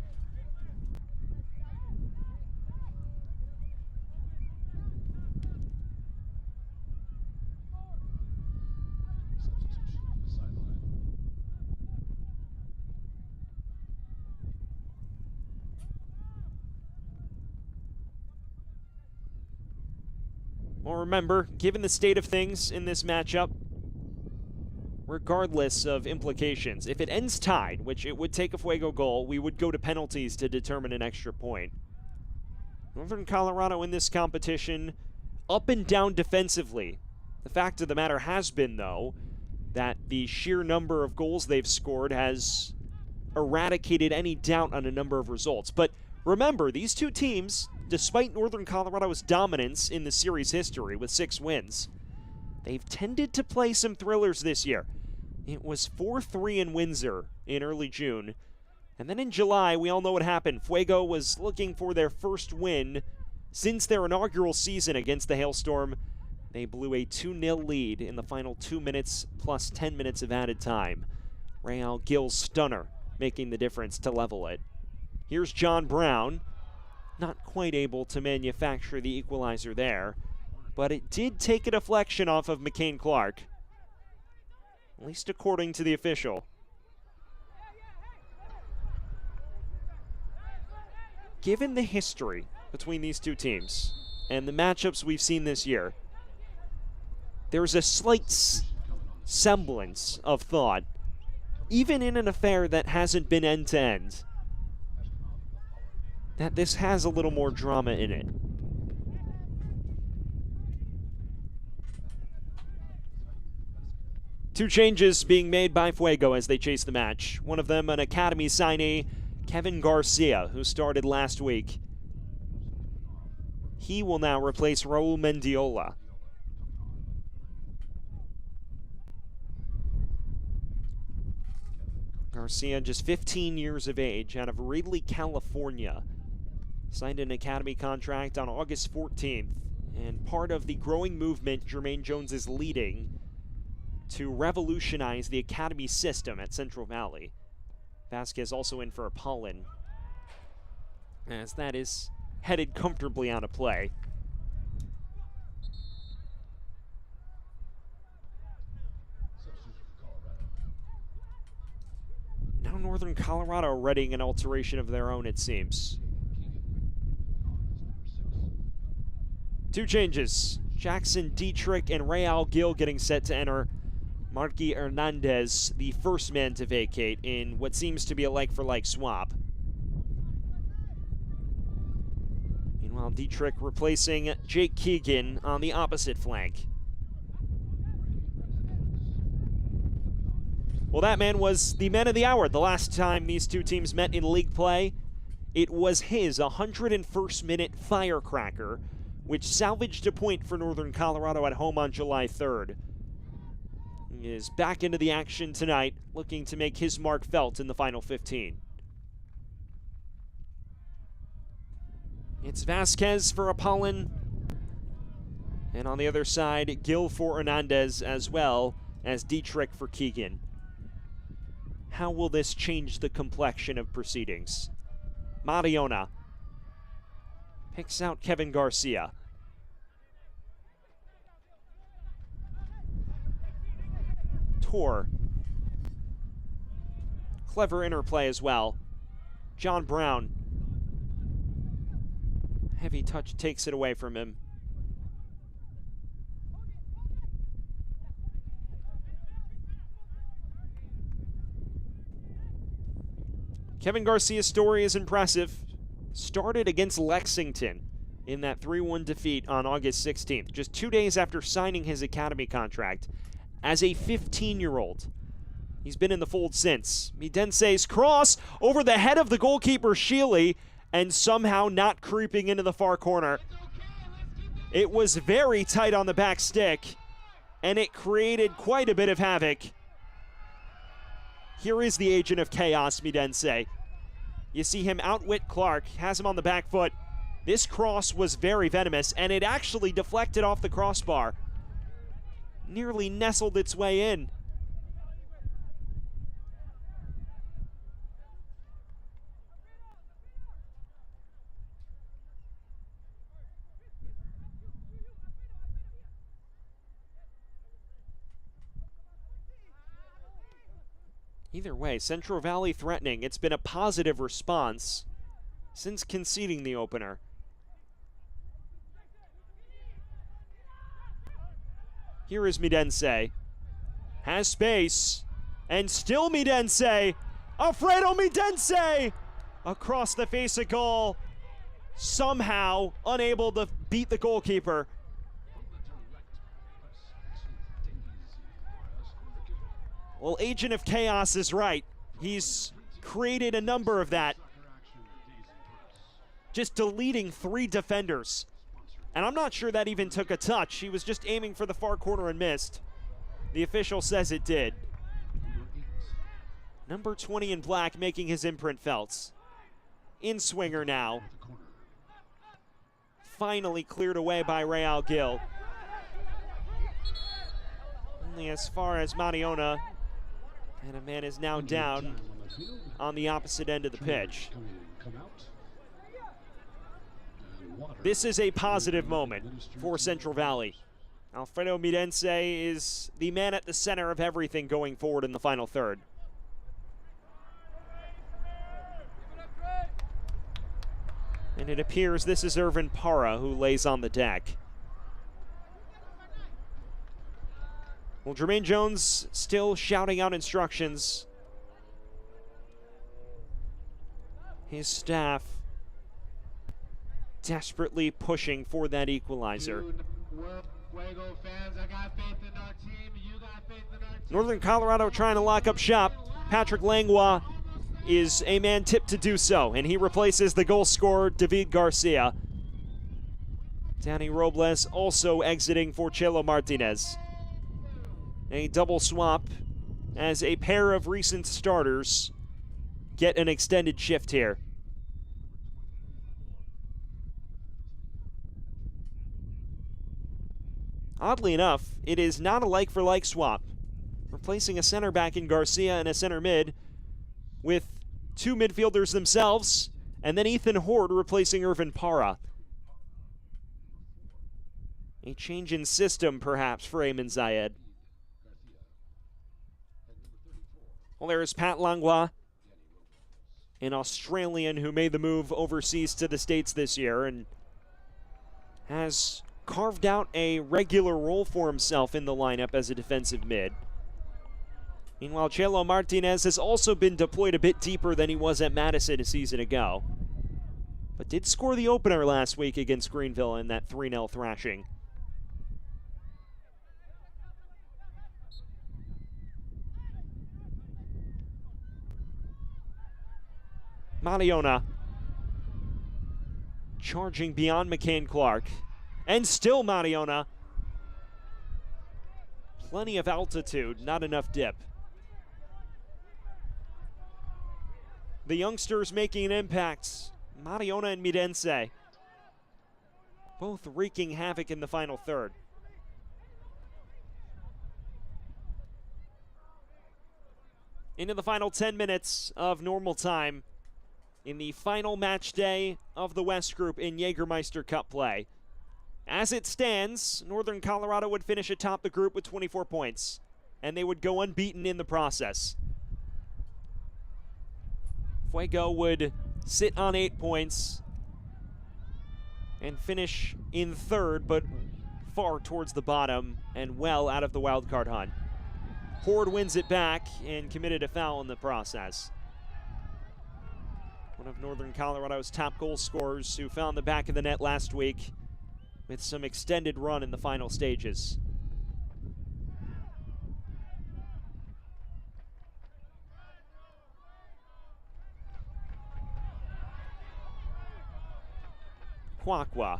Well, remember, given the state of things in this matchup, regardless of implications, if it ends tied, which it would take a Fuego goal, we would go to penalties to determine an extra point. Northern Colorado in this competition, up and down defensively. The fact of the matter has been, though, that the sheer number of goals they've scored has eradicated any doubt on a number of results. But remember, these two teams, despite Northern Colorado's dominance in the series history with 6 wins, they've tended to play some thrillers this year. It was 4-3 in Windsor in early June, And then in July, we all know what happened. Fuego was looking for their first win since their inaugural season against the Hailstorm. They blew a 2-0 lead in the final 2 minutes plus 10 minutes of added time. Real Gil's stunner making the difference to level it. Here's John Brown. Not quite able to manufacture the equalizer there, but it did take a deflection off of McCain Clark, at least according to the official. Given the history between these two teams and the matchups we've seen this year, there's a slight semblance of thought, even in an affair that hasn't been end-to-end, that this has a little more drama in it. Two changes being made by Fuego as they chase the match. One of them, an Academy signee, Kevin Garcia, who started last week. He will now replace Raul Mendiola. Garcia, just 15 years of age, out of Ridley, California. Signed an Academy contract on August 14th, and part of the growing movement Jermaine Jones is leading to revolutionize the Academy system at Central Valley. Vasquez also in for Apollon, as that is headed comfortably out of play. Now Northern Colorado readying an alteration of their own, it seems. Two changes. Jackson Dietrich and Real Gil getting set to enter. Marky Hernandez, the first man to vacate in what seems to be a like-for-like swap. Meanwhile, Dietrich replacing Jake Keegan on the opposite flank. Well, that man was the man of the hour the last time these two teams met in league play. It was his 101st minute firecracker, which salvaged a point for Northern Colorado at home on July 3rd. He is back into the action tonight, looking to make his mark felt in the final 15. It's Vasquez for Apollon. And on the other side, Gil for Hernandez, as well as Dietrich for Keegan. How will this change the complexion of proceedings? Mariona picks out Kevin Garcia. Tor. Clever interplay as well. John Brown. Heavy touch takes it away from him. Kevin Garcia's story is impressive. Started against Lexington in that 3-1 defeat on August 16th, just 2 days after signing his Academy contract as a 15-year-old. He's been in the fold since. Midense's cross over the head of the goalkeeper, Sheely, and somehow not creeping into the far corner. It was very tight on the back stick, and it created quite a bit of havoc. Here is the agent of chaos, Midense. You see him outwit Clark, has him on the back foot. This cross was very venomous, and it actually deflected off the crossbar. Nearly nestled its way in. Either way, Central Valley threatening. It's been a positive response since conceding the opener. Here is Midense. Has space. And still Midense. Alfredo Midense! Across the face of goal. Somehow unable to beat the goalkeeper. Well, Agent of Chaos is right. He's created a number of that. Just deleting 3 defenders. And I'm not sure that even took a touch. He was just aiming for the far corner and missed. The official says it did. Number 20 in black making his imprint felt. In swinger now. Finally cleared away by Real Gil. Only as far as Mariona. And a man is now down on the opposite end of the pitch. This is a positive moment for Central Valley. Alfredo Mirense is the man at the center of everything going forward in the final third. And it appears this is Irvin Parra who lays on the deck. Well, Jermaine Jones still shouting out instructions. His staff desperately pushing for that equalizer. Northern Colorado trying to lock up shop. Patrick Langlois is a man tipped to do so, and he replaces the goal scorer, David Garcia. Danny Robles also exiting for Chelo Martinez. A double swap as a pair of recent starters get an extended shift here. Oddly enough, it is not a like-for-like swap. Replacing a center back in Garcia and a center mid with two midfielders themselves, and then Ethan Horde replacing Irvin Parra. A change in system, perhaps, for Ayman Zayed. Well, there is Pat Langlois, an Australian who made the move overseas to the States this year and has carved out a regular role for himself in the lineup as a defensive mid. Meanwhile, Chelo Martinez has also been deployed a bit deeper than he was at Madison a season ago, but did score the opener last week against Greenville in that 3-0 thrashing. Mariona charging beyond McCain Clark. And still Mariona. Plenty of altitude, not enough dip. The youngsters making an impact. Mariona and Mirense. Both wreaking havoc in the final third. Into the final 10 minutes of normal time in the final match day of the West Group in Jägermeister Cup play. As it stands, Northern Colorado would finish atop the group with 24 points, and they would go unbeaten in the process. Fuego would sit on 8 points and finish in third, but far towards the bottom and well out of the wild card hunt. Horde wins it back and committed a foul in the process. One of Northern Colorado's top goal scorers who found the back of the net last week with some extended run in the final stages. Kwakwa.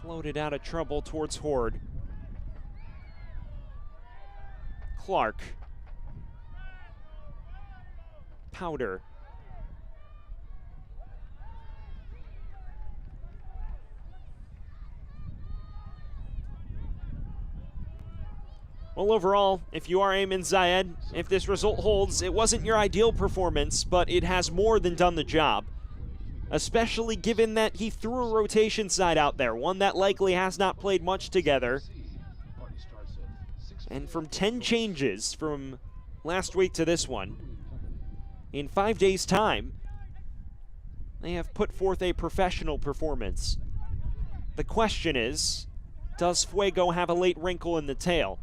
Floated out of trouble towards Horde. Clark. Powder. Well, overall, if you are Ayman Zayed, if this result holds, it wasn't your ideal performance, but it has more than done the job. Especially given that he threw a rotation side out there, one that likely has not played much together. And from 10 changes from last week to this one, in 5 days' time, they have put forth a professional performance. The question is, does Fuego have a late wrinkle in the tail?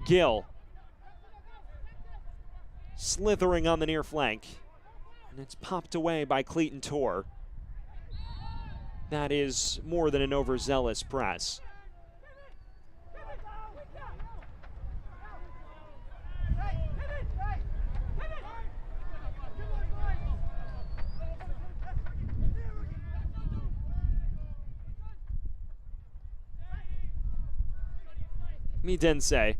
Gil slithering on the near flank, and it's popped away by Clayton Torr. That is more than an overzealous press. Midense.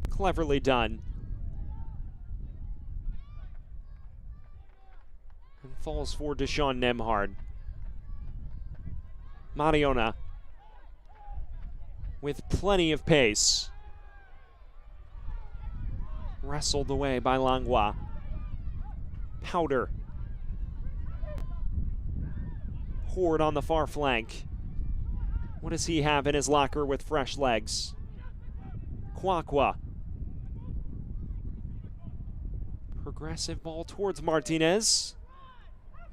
Cleverly done. And falls for Deshaun Nemhard. Mariona with plenty of pace. Wrestled away by Langlois. Powder. Horde on the far flank. What does he have in his locker with fresh legs? Kwakwa. Progressive ball towards Martinez.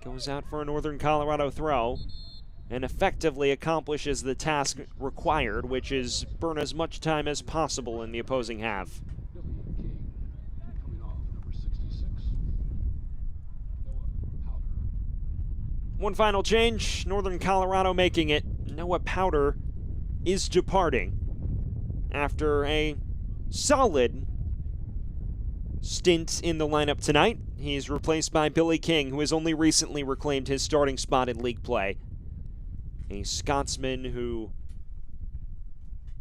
Goes out for a Northern Colorado throw and effectively accomplishes the task required, which is burn as much time as possible in the opposing half. Coming off, number 66. Noah Powder. One final change, Northern Colorado making it. Noah Powder is departing after a solid stint in the lineup tonight. He's replaced by Billy King, who has only recently reclaimed his starting spot in league play. A Scotsman who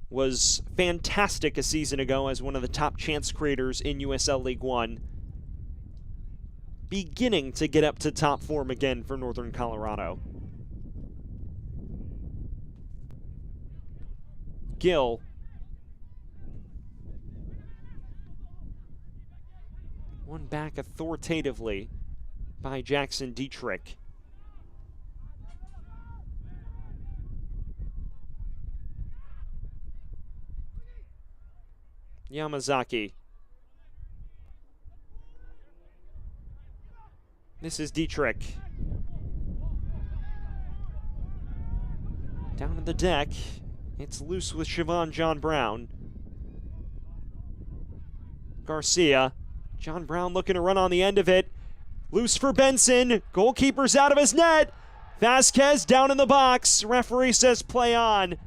was fantastic a season ago as one of the top chance creators in USL League One. Beginning to get up to top form again for Northern Colorado. Gill. Won back authoritatively by Jackson Dietrich. Yamazaki. This is Dietrich. Down on the deck. It's loose with Siobhan John Brown. Garcia. John Brown looking to run on the end of it. Loose for Benson. Goalkeeper's out of his net. Vasquez down in the box. Referee says play on.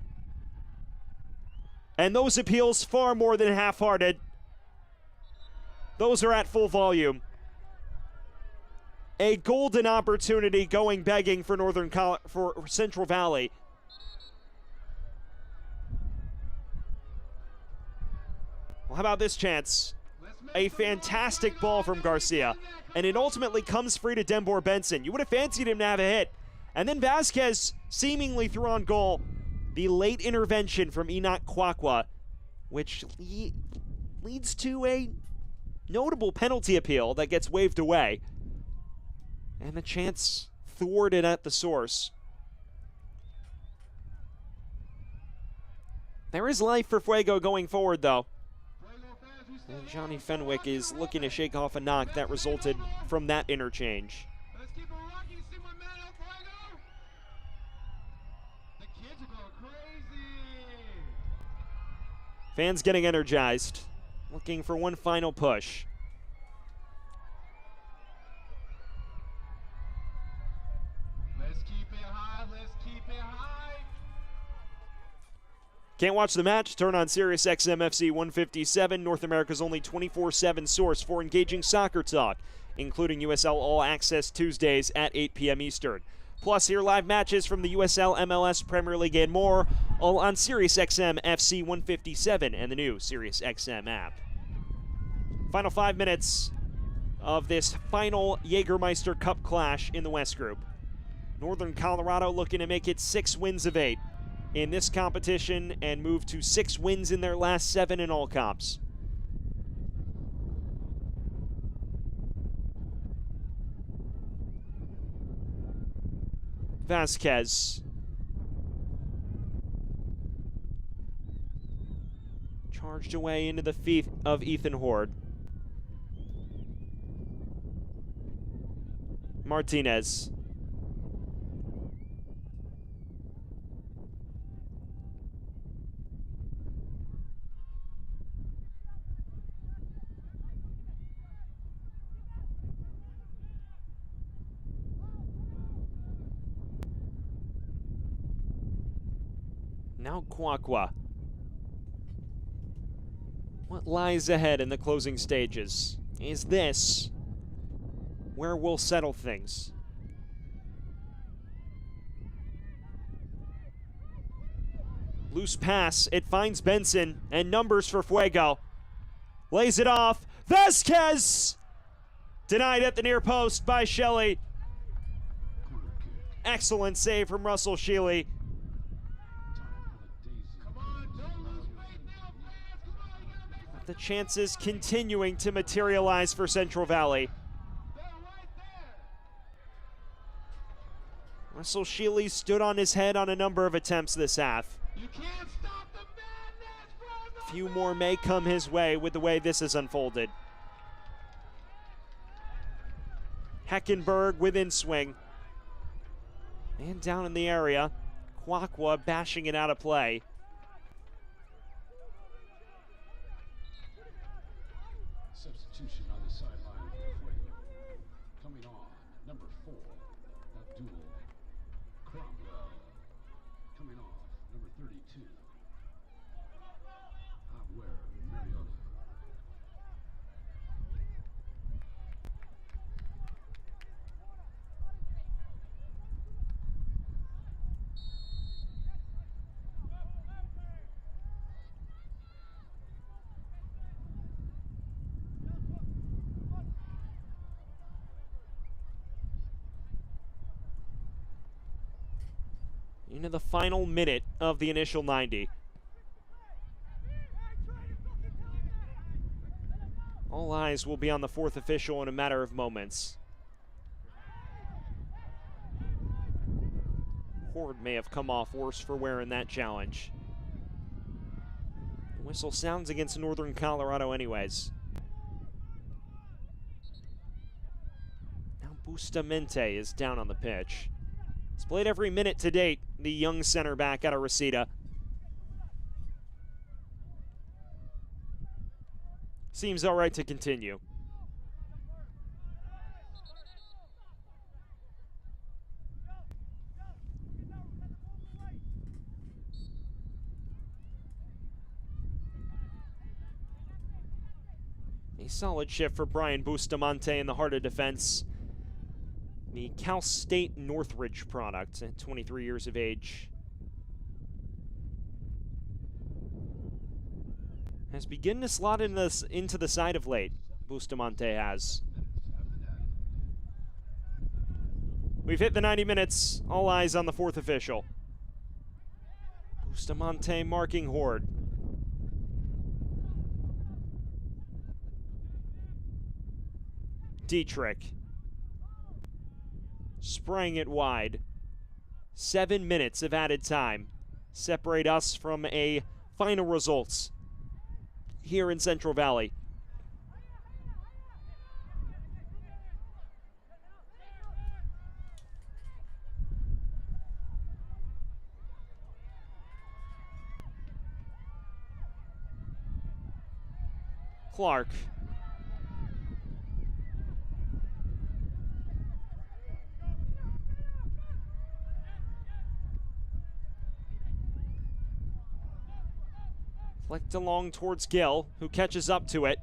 And those appeals far more than half-hearted. Those are at full volume. A golden opportunity going begging for for Central Valley. Well, how about this chance? A fantastic ball from Garcia, and it ultimately comes free to Denbor Benson. You would have fancied him to have a hit. And then Vasquez seemingly threw on goal. The late intervention from Enoch Kwakwa, which leads to a notable penalty appeal that gets waved away. And the chance thwarted at the source. There is life for Fuego going forward, though. And Johnny Fenwick is looking to shake off a knock that resulted from that interchange. Fans getting energized, looking for one final push. Let's keep it high, let's keep it high. Can't watch the match? Turn on Sirius XM FC 157, North America's only 24/7 source for engaging soccer talk, including USL All Access Tuesdays at 8 p.m. Eastern. Plus, hear live matches from the USL, MLS, Premier League, and more, all on Sirius XM FC 157 and the new Sirius XM app. Final 5 minutes of this final Jägermeister Cup clash in the West Group. Northern Colorado looking to make it 6 wins of 8 in this competition and move to 6 wins in their last 7 in all comps. Vasquez. Charged away into the feet of Ethan Horde. Martinez. Now Kwakwa. What lies ahead in the closing stages? Is this where we'll settle things? Loose pass, it finds Benson, and numbers for Fuego. Lays it off, Vasquez! Denied at the near post by Shelley. Excellent save from Russell Shealy. The chances continuing to materialize for Central Valley. Russell Shealy stood on his head on a number of attempts this half. A few more may come his way with the way this has unfolded. Heckenberg within swing. And down in the area, Kwakwa bashing it out of play. Substitution on the sideline for Fuego. Coming on, number 4, Abdul Cromwell. Coming off, number 32, Javier Mariota. Into the final minute of the initial 90. All eyes will be on the fourth official in a matter of moments. Horde may have come off worse for wear in that challenge. The whistle sounds against Northern Colorado anyways. Now Bustamante is down on the pitch. He's played every minute to date, the young center back out of Reseda. Seems all right to continue. A solid shift for Brian Bustamante in the heart of defense. The Cal State Northridge product at 23 years of age. Has begun to slot into the side of late, Bustamante has. We've hit the 90 minutes, all eyes on the fourth official. Bustamante marking Horde. Dietrich. Spraying it wide. 7 minutes of added time separate us from a final results here in Central Valley. Clark. Flicked along towards Gill, who catches up to it.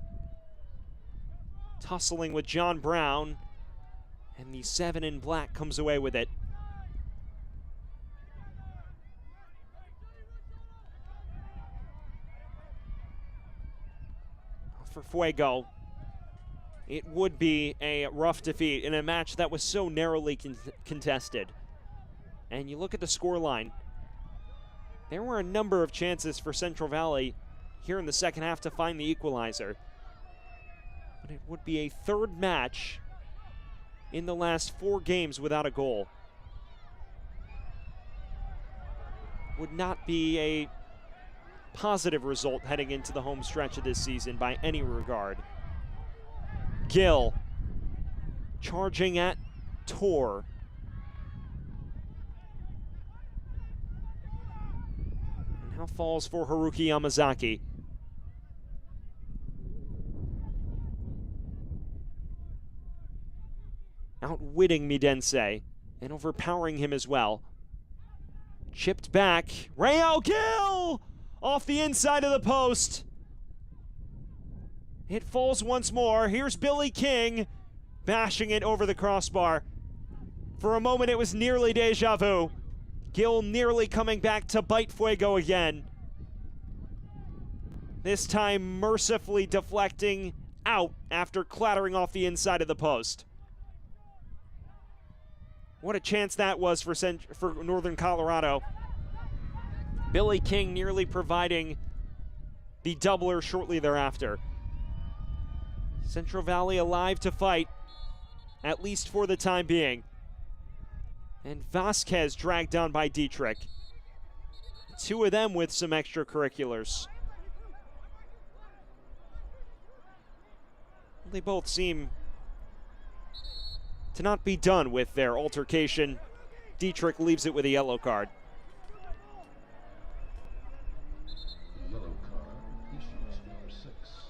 Tussling with John Brown, and the 7 in black comes away with it. For Fuego, it would be a rough defeat in a match that was so narrowly contested. And you look at the scoreline. There were a number of chances for Central Valley here in the second half to find the equalizer. But it would be a third match in the last 4 games without a goal. Would not be a positive result heading into the home stretch of this season by any regard. Gill charging at Tor. Now falls for Haruki Yamazaki. Outwitting Midense and overpowering him as well. Chipped back. Rael Gill off the inside of the post. It falls once more. Here's Billy King bashing it over the crossbar. For a moment it was nearly deja vu. Gill nearly coming back to bite Fuego again. This time mercifully deflecting out after clattering off the inside of the post. What a chance that was for Northern Colorado. Billy King nearly providing the doubler shortly thereafter. Central Valley alive to fight, at least for the time being. And Vasquez dragged down by Dietrich. Two of them with some extracurriculars. They both seem to not be done with their altercation. Dietrich leaves it with a yellow card.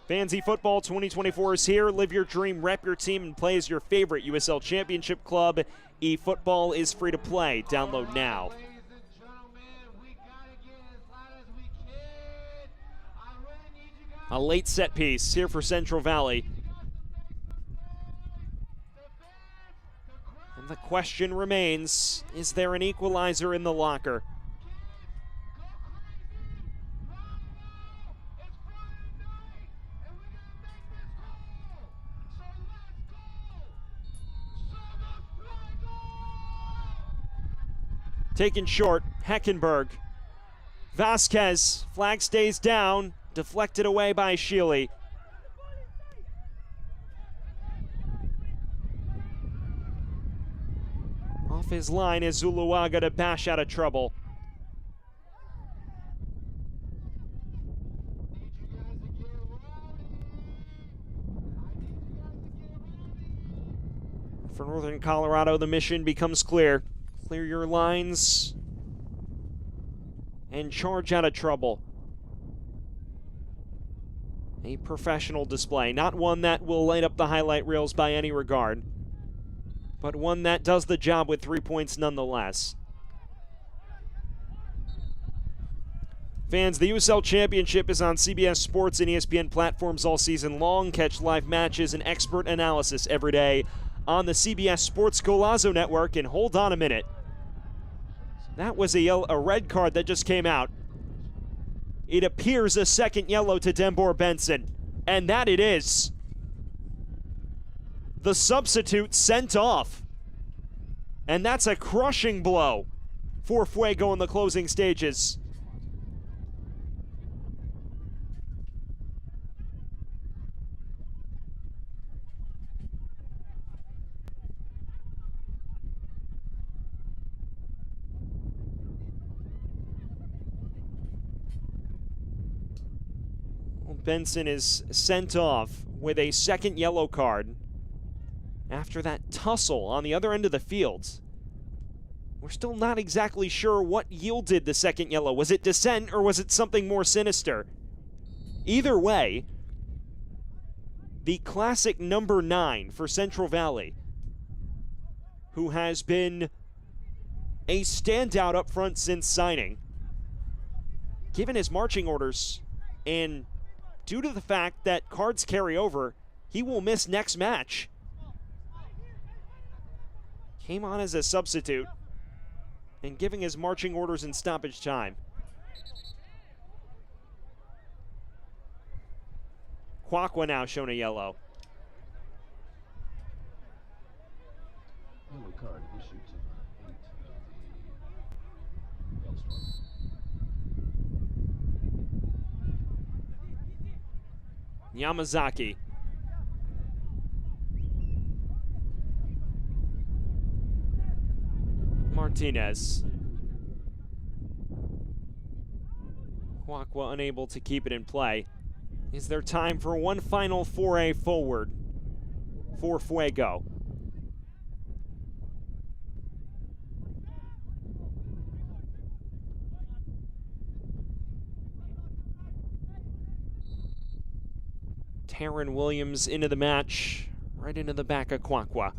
Fancy Football 2024 is here. Live your dream, rep your team, and play as your favorite USL Championship club. eFootball is free to play. Download now. A late set piece here for Central Valley. And the question remains, is there an equalizer in the locker? Taken short, Heckenberg. Vasquez, flag stays down, deflected away by Sheely. Off his line is Zuluaga to bash out of trouble. For Northern Colorado, the mission becomes clear. Clear your lines and charge out of trouble. A professional display, not one that will light up the highlight reels by any regard, but one that does the job with 3 points nonetheless. Fans, the USL Championship is on CBS Sports and ESPN platforms all season long. Catch live matches and expert analysis every day on the CBS Sports Golazo Network. And hold on a minute. That was a red card that just came out. It appears a second yellow to Dembor Benson, and that it is. The substitute sent off. And that's a crushing blow for Fuego in the closing stages. Benson is sent off with a second yellow card after that tussle on the other end of the field. We're still not exactly sure what yielded the second yellow. Was it dissent or was it something more sinister? Either way, the classic number 9 for Central Valley, who has been a standout up front since signing, given his marching orders and due to the fact that cards carry over, he will miss next match. Came on as a substitute and giving his marching orders in stoppage time. Kwakwa now shown a yellow. Yellow card issued to 8 of the Hailstorm. Yamazaki. Martinez. Kwakwa unable to keep it in play. Is there time for one final foray forward for Fuego? Taryn Williams into the match, right into the back of Kwakwa.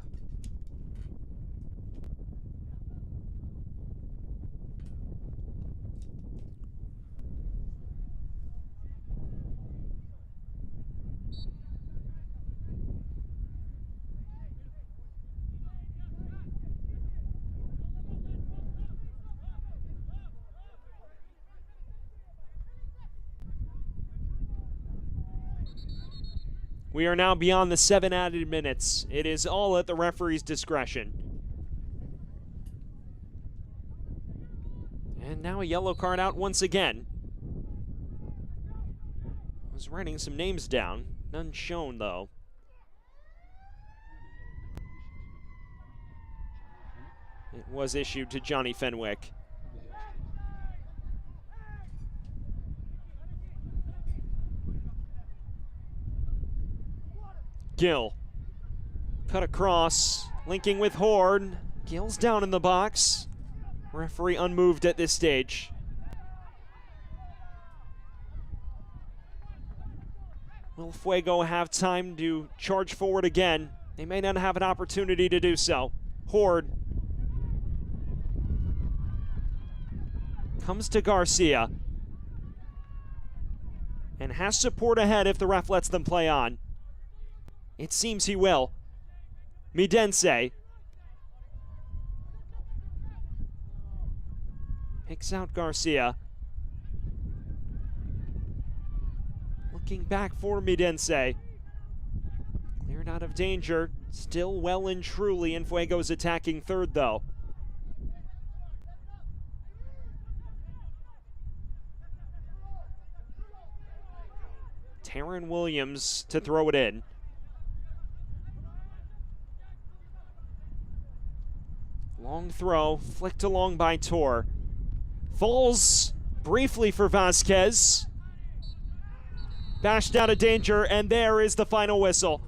We are now beyond the 7 added minutes. It is all at the referee's discretion. And now a yellow card out once again. I was writing some names down. None shown, though. It was issued to Johnny Fenwick. Gill. Cut across, linking with Horde. Gill's down in the box. Referee unmoved at this stage. Will Fuego have time to charge forward again? They may not have an opportunity to do so. Horde comes to Garcia and has support ahead if the ref lets them play on. It seems he will. Midense picks out Garcia. Looking back for Midense. Cleared out of danger. Still well and truly in Fuego's attacking third, though. Taryn Williams to throw it in. Long throw, flicked along by Tor. Falls briefly for Vasquez. Bashed out of danger, and there is the final whistle.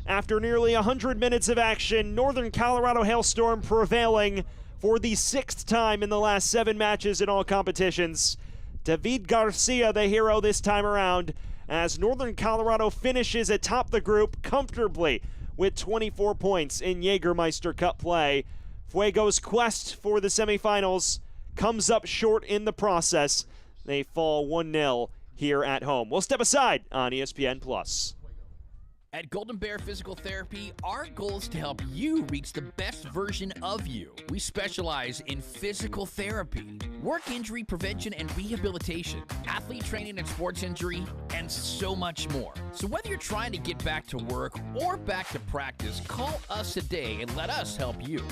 After nearly 100 minutes of action, Northern Colorado Hailstorm prevailing for the 6th time in the last 7 matches in all competitions. David Garcia, the hero this time around, as Northern Colorado finishes atop the group comfortably with 24 points in Jägermeister Cup play. Fuego's quest for the semifinals comes up short in the process. They fall 1-0 here at home. We'll step aside on ESPN+. At Golden Bear Physical Therapy, our goal is to help you reach the best version of you. We specialize in physical therapy, work injury prevention and rehabilitation, athlete training and sports injury, and so much more. So whether you're trying to get back to work or back to practice, call us today and let us help you.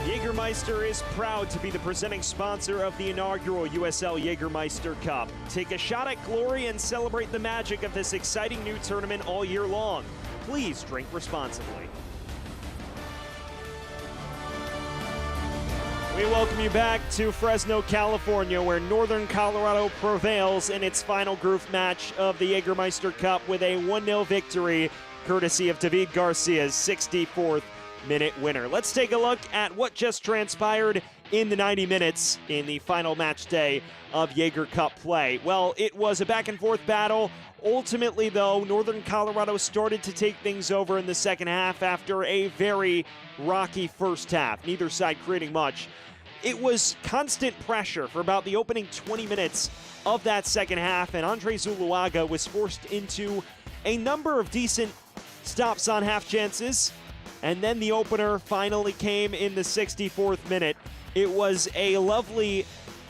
Jägermeister is proud to be the presenting sponsor of the inaugural USL Jägermeister Cup. Take a shot at glory and celebrate the magic of this exciting new tournament all year long. Please drink responsibly. We welcome you back to Fresno, California, where Northern Colorado prevails in its final group match of the Jägermeister Cup with a 1-0 victory, courtesy of David Garcia's 64th minute winner. Let's take a look at what just transpired in the 90 minutes in the final match day of Jaeger Cup play. Well, it was a back and forth battle. Ultimately, though, Northern Colorado started to take things over in the second half after a very rocky first half, neither side creating much. It was constant pressure for about the opening 20 minutes of that second half, and Andre Zuluaga was forced into a number of decent stops on half chances. And then the opener finally came in the 64th minute. It was a lovely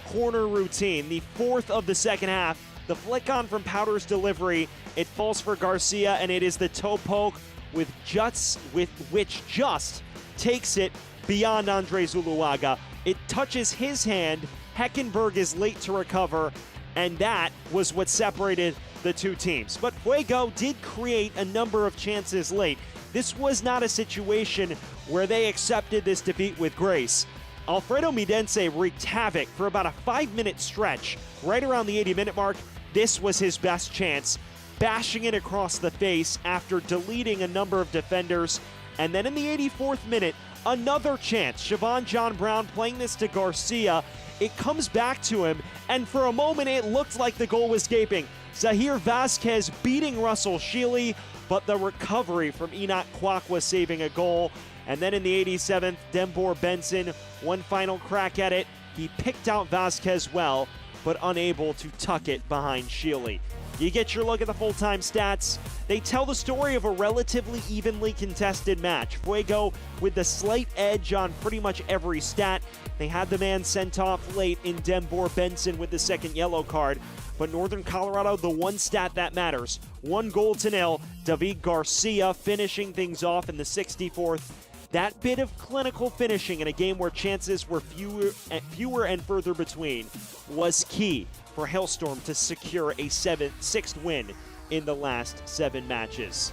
corner routine, the 4th of the second half. The flick on from Powder's delivery, it falls for Garcia, and it is the toe poke which just takes it beyond Andre Zuluaga. It touches his hand. Heckenberg is late to recover, and that was what separated the two teams. But Fuego did create a number of chances late. This was not a situation where they accepted this defeat with grace. Alfredo Midense wreaked havoc for about a 5-minute stretch. Right around the 80-minute mark, this was his best chance, bashing it across the face after deleting a number of defenders. And then in the 84th minute, another chance. Siobhan John Brown playing this to Garcia. It comes back to him, and for a moment it looked like the goal was gaping. Zahir Vasquez beating Russell Shealy, but the recovery from Enoch Kwok was saving a goal. And then in the 87th, Dembor Benson, one final crack at it. He picked out Vasquez well, but unable to tuck it behind Shealy. You get your look at the full-time stats. They tell the story of a relatively evenly contested match. Fuego with the slight edge on pretty much every stat. They had the man sent off late in Dembor Benson with the second yellow card. But Northern Colorado, the one stat that matters. 1-0. David Garcia finishing things off in the 64th. That bit of clinical finishing in a game where chances were fewer and further between was key for Hailstorm to secure a 6th win in the last 7 matches.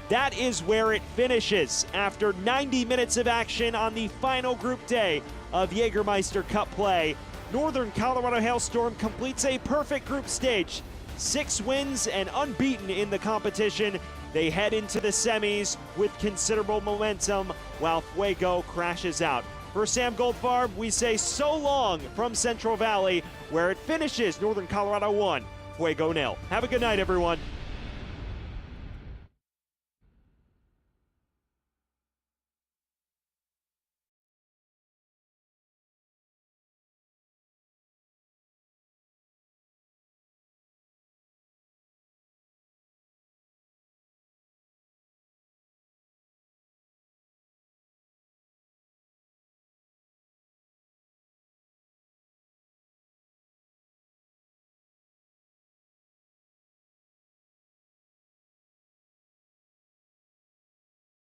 That is where it finishes after 90 minutes of action on the final group day of Jägermeister Cup play. Northern Colorado Hailstorm completes a perfect group stage. 6 wins and unbeaten in the competition. They head into the semis with considerable momentum while Fuego crashes out. For Sam Goldfarb, we say so long from Central Valley, where it finishes Northern Colorado 1, Fuego 0. Have a good night, everyone.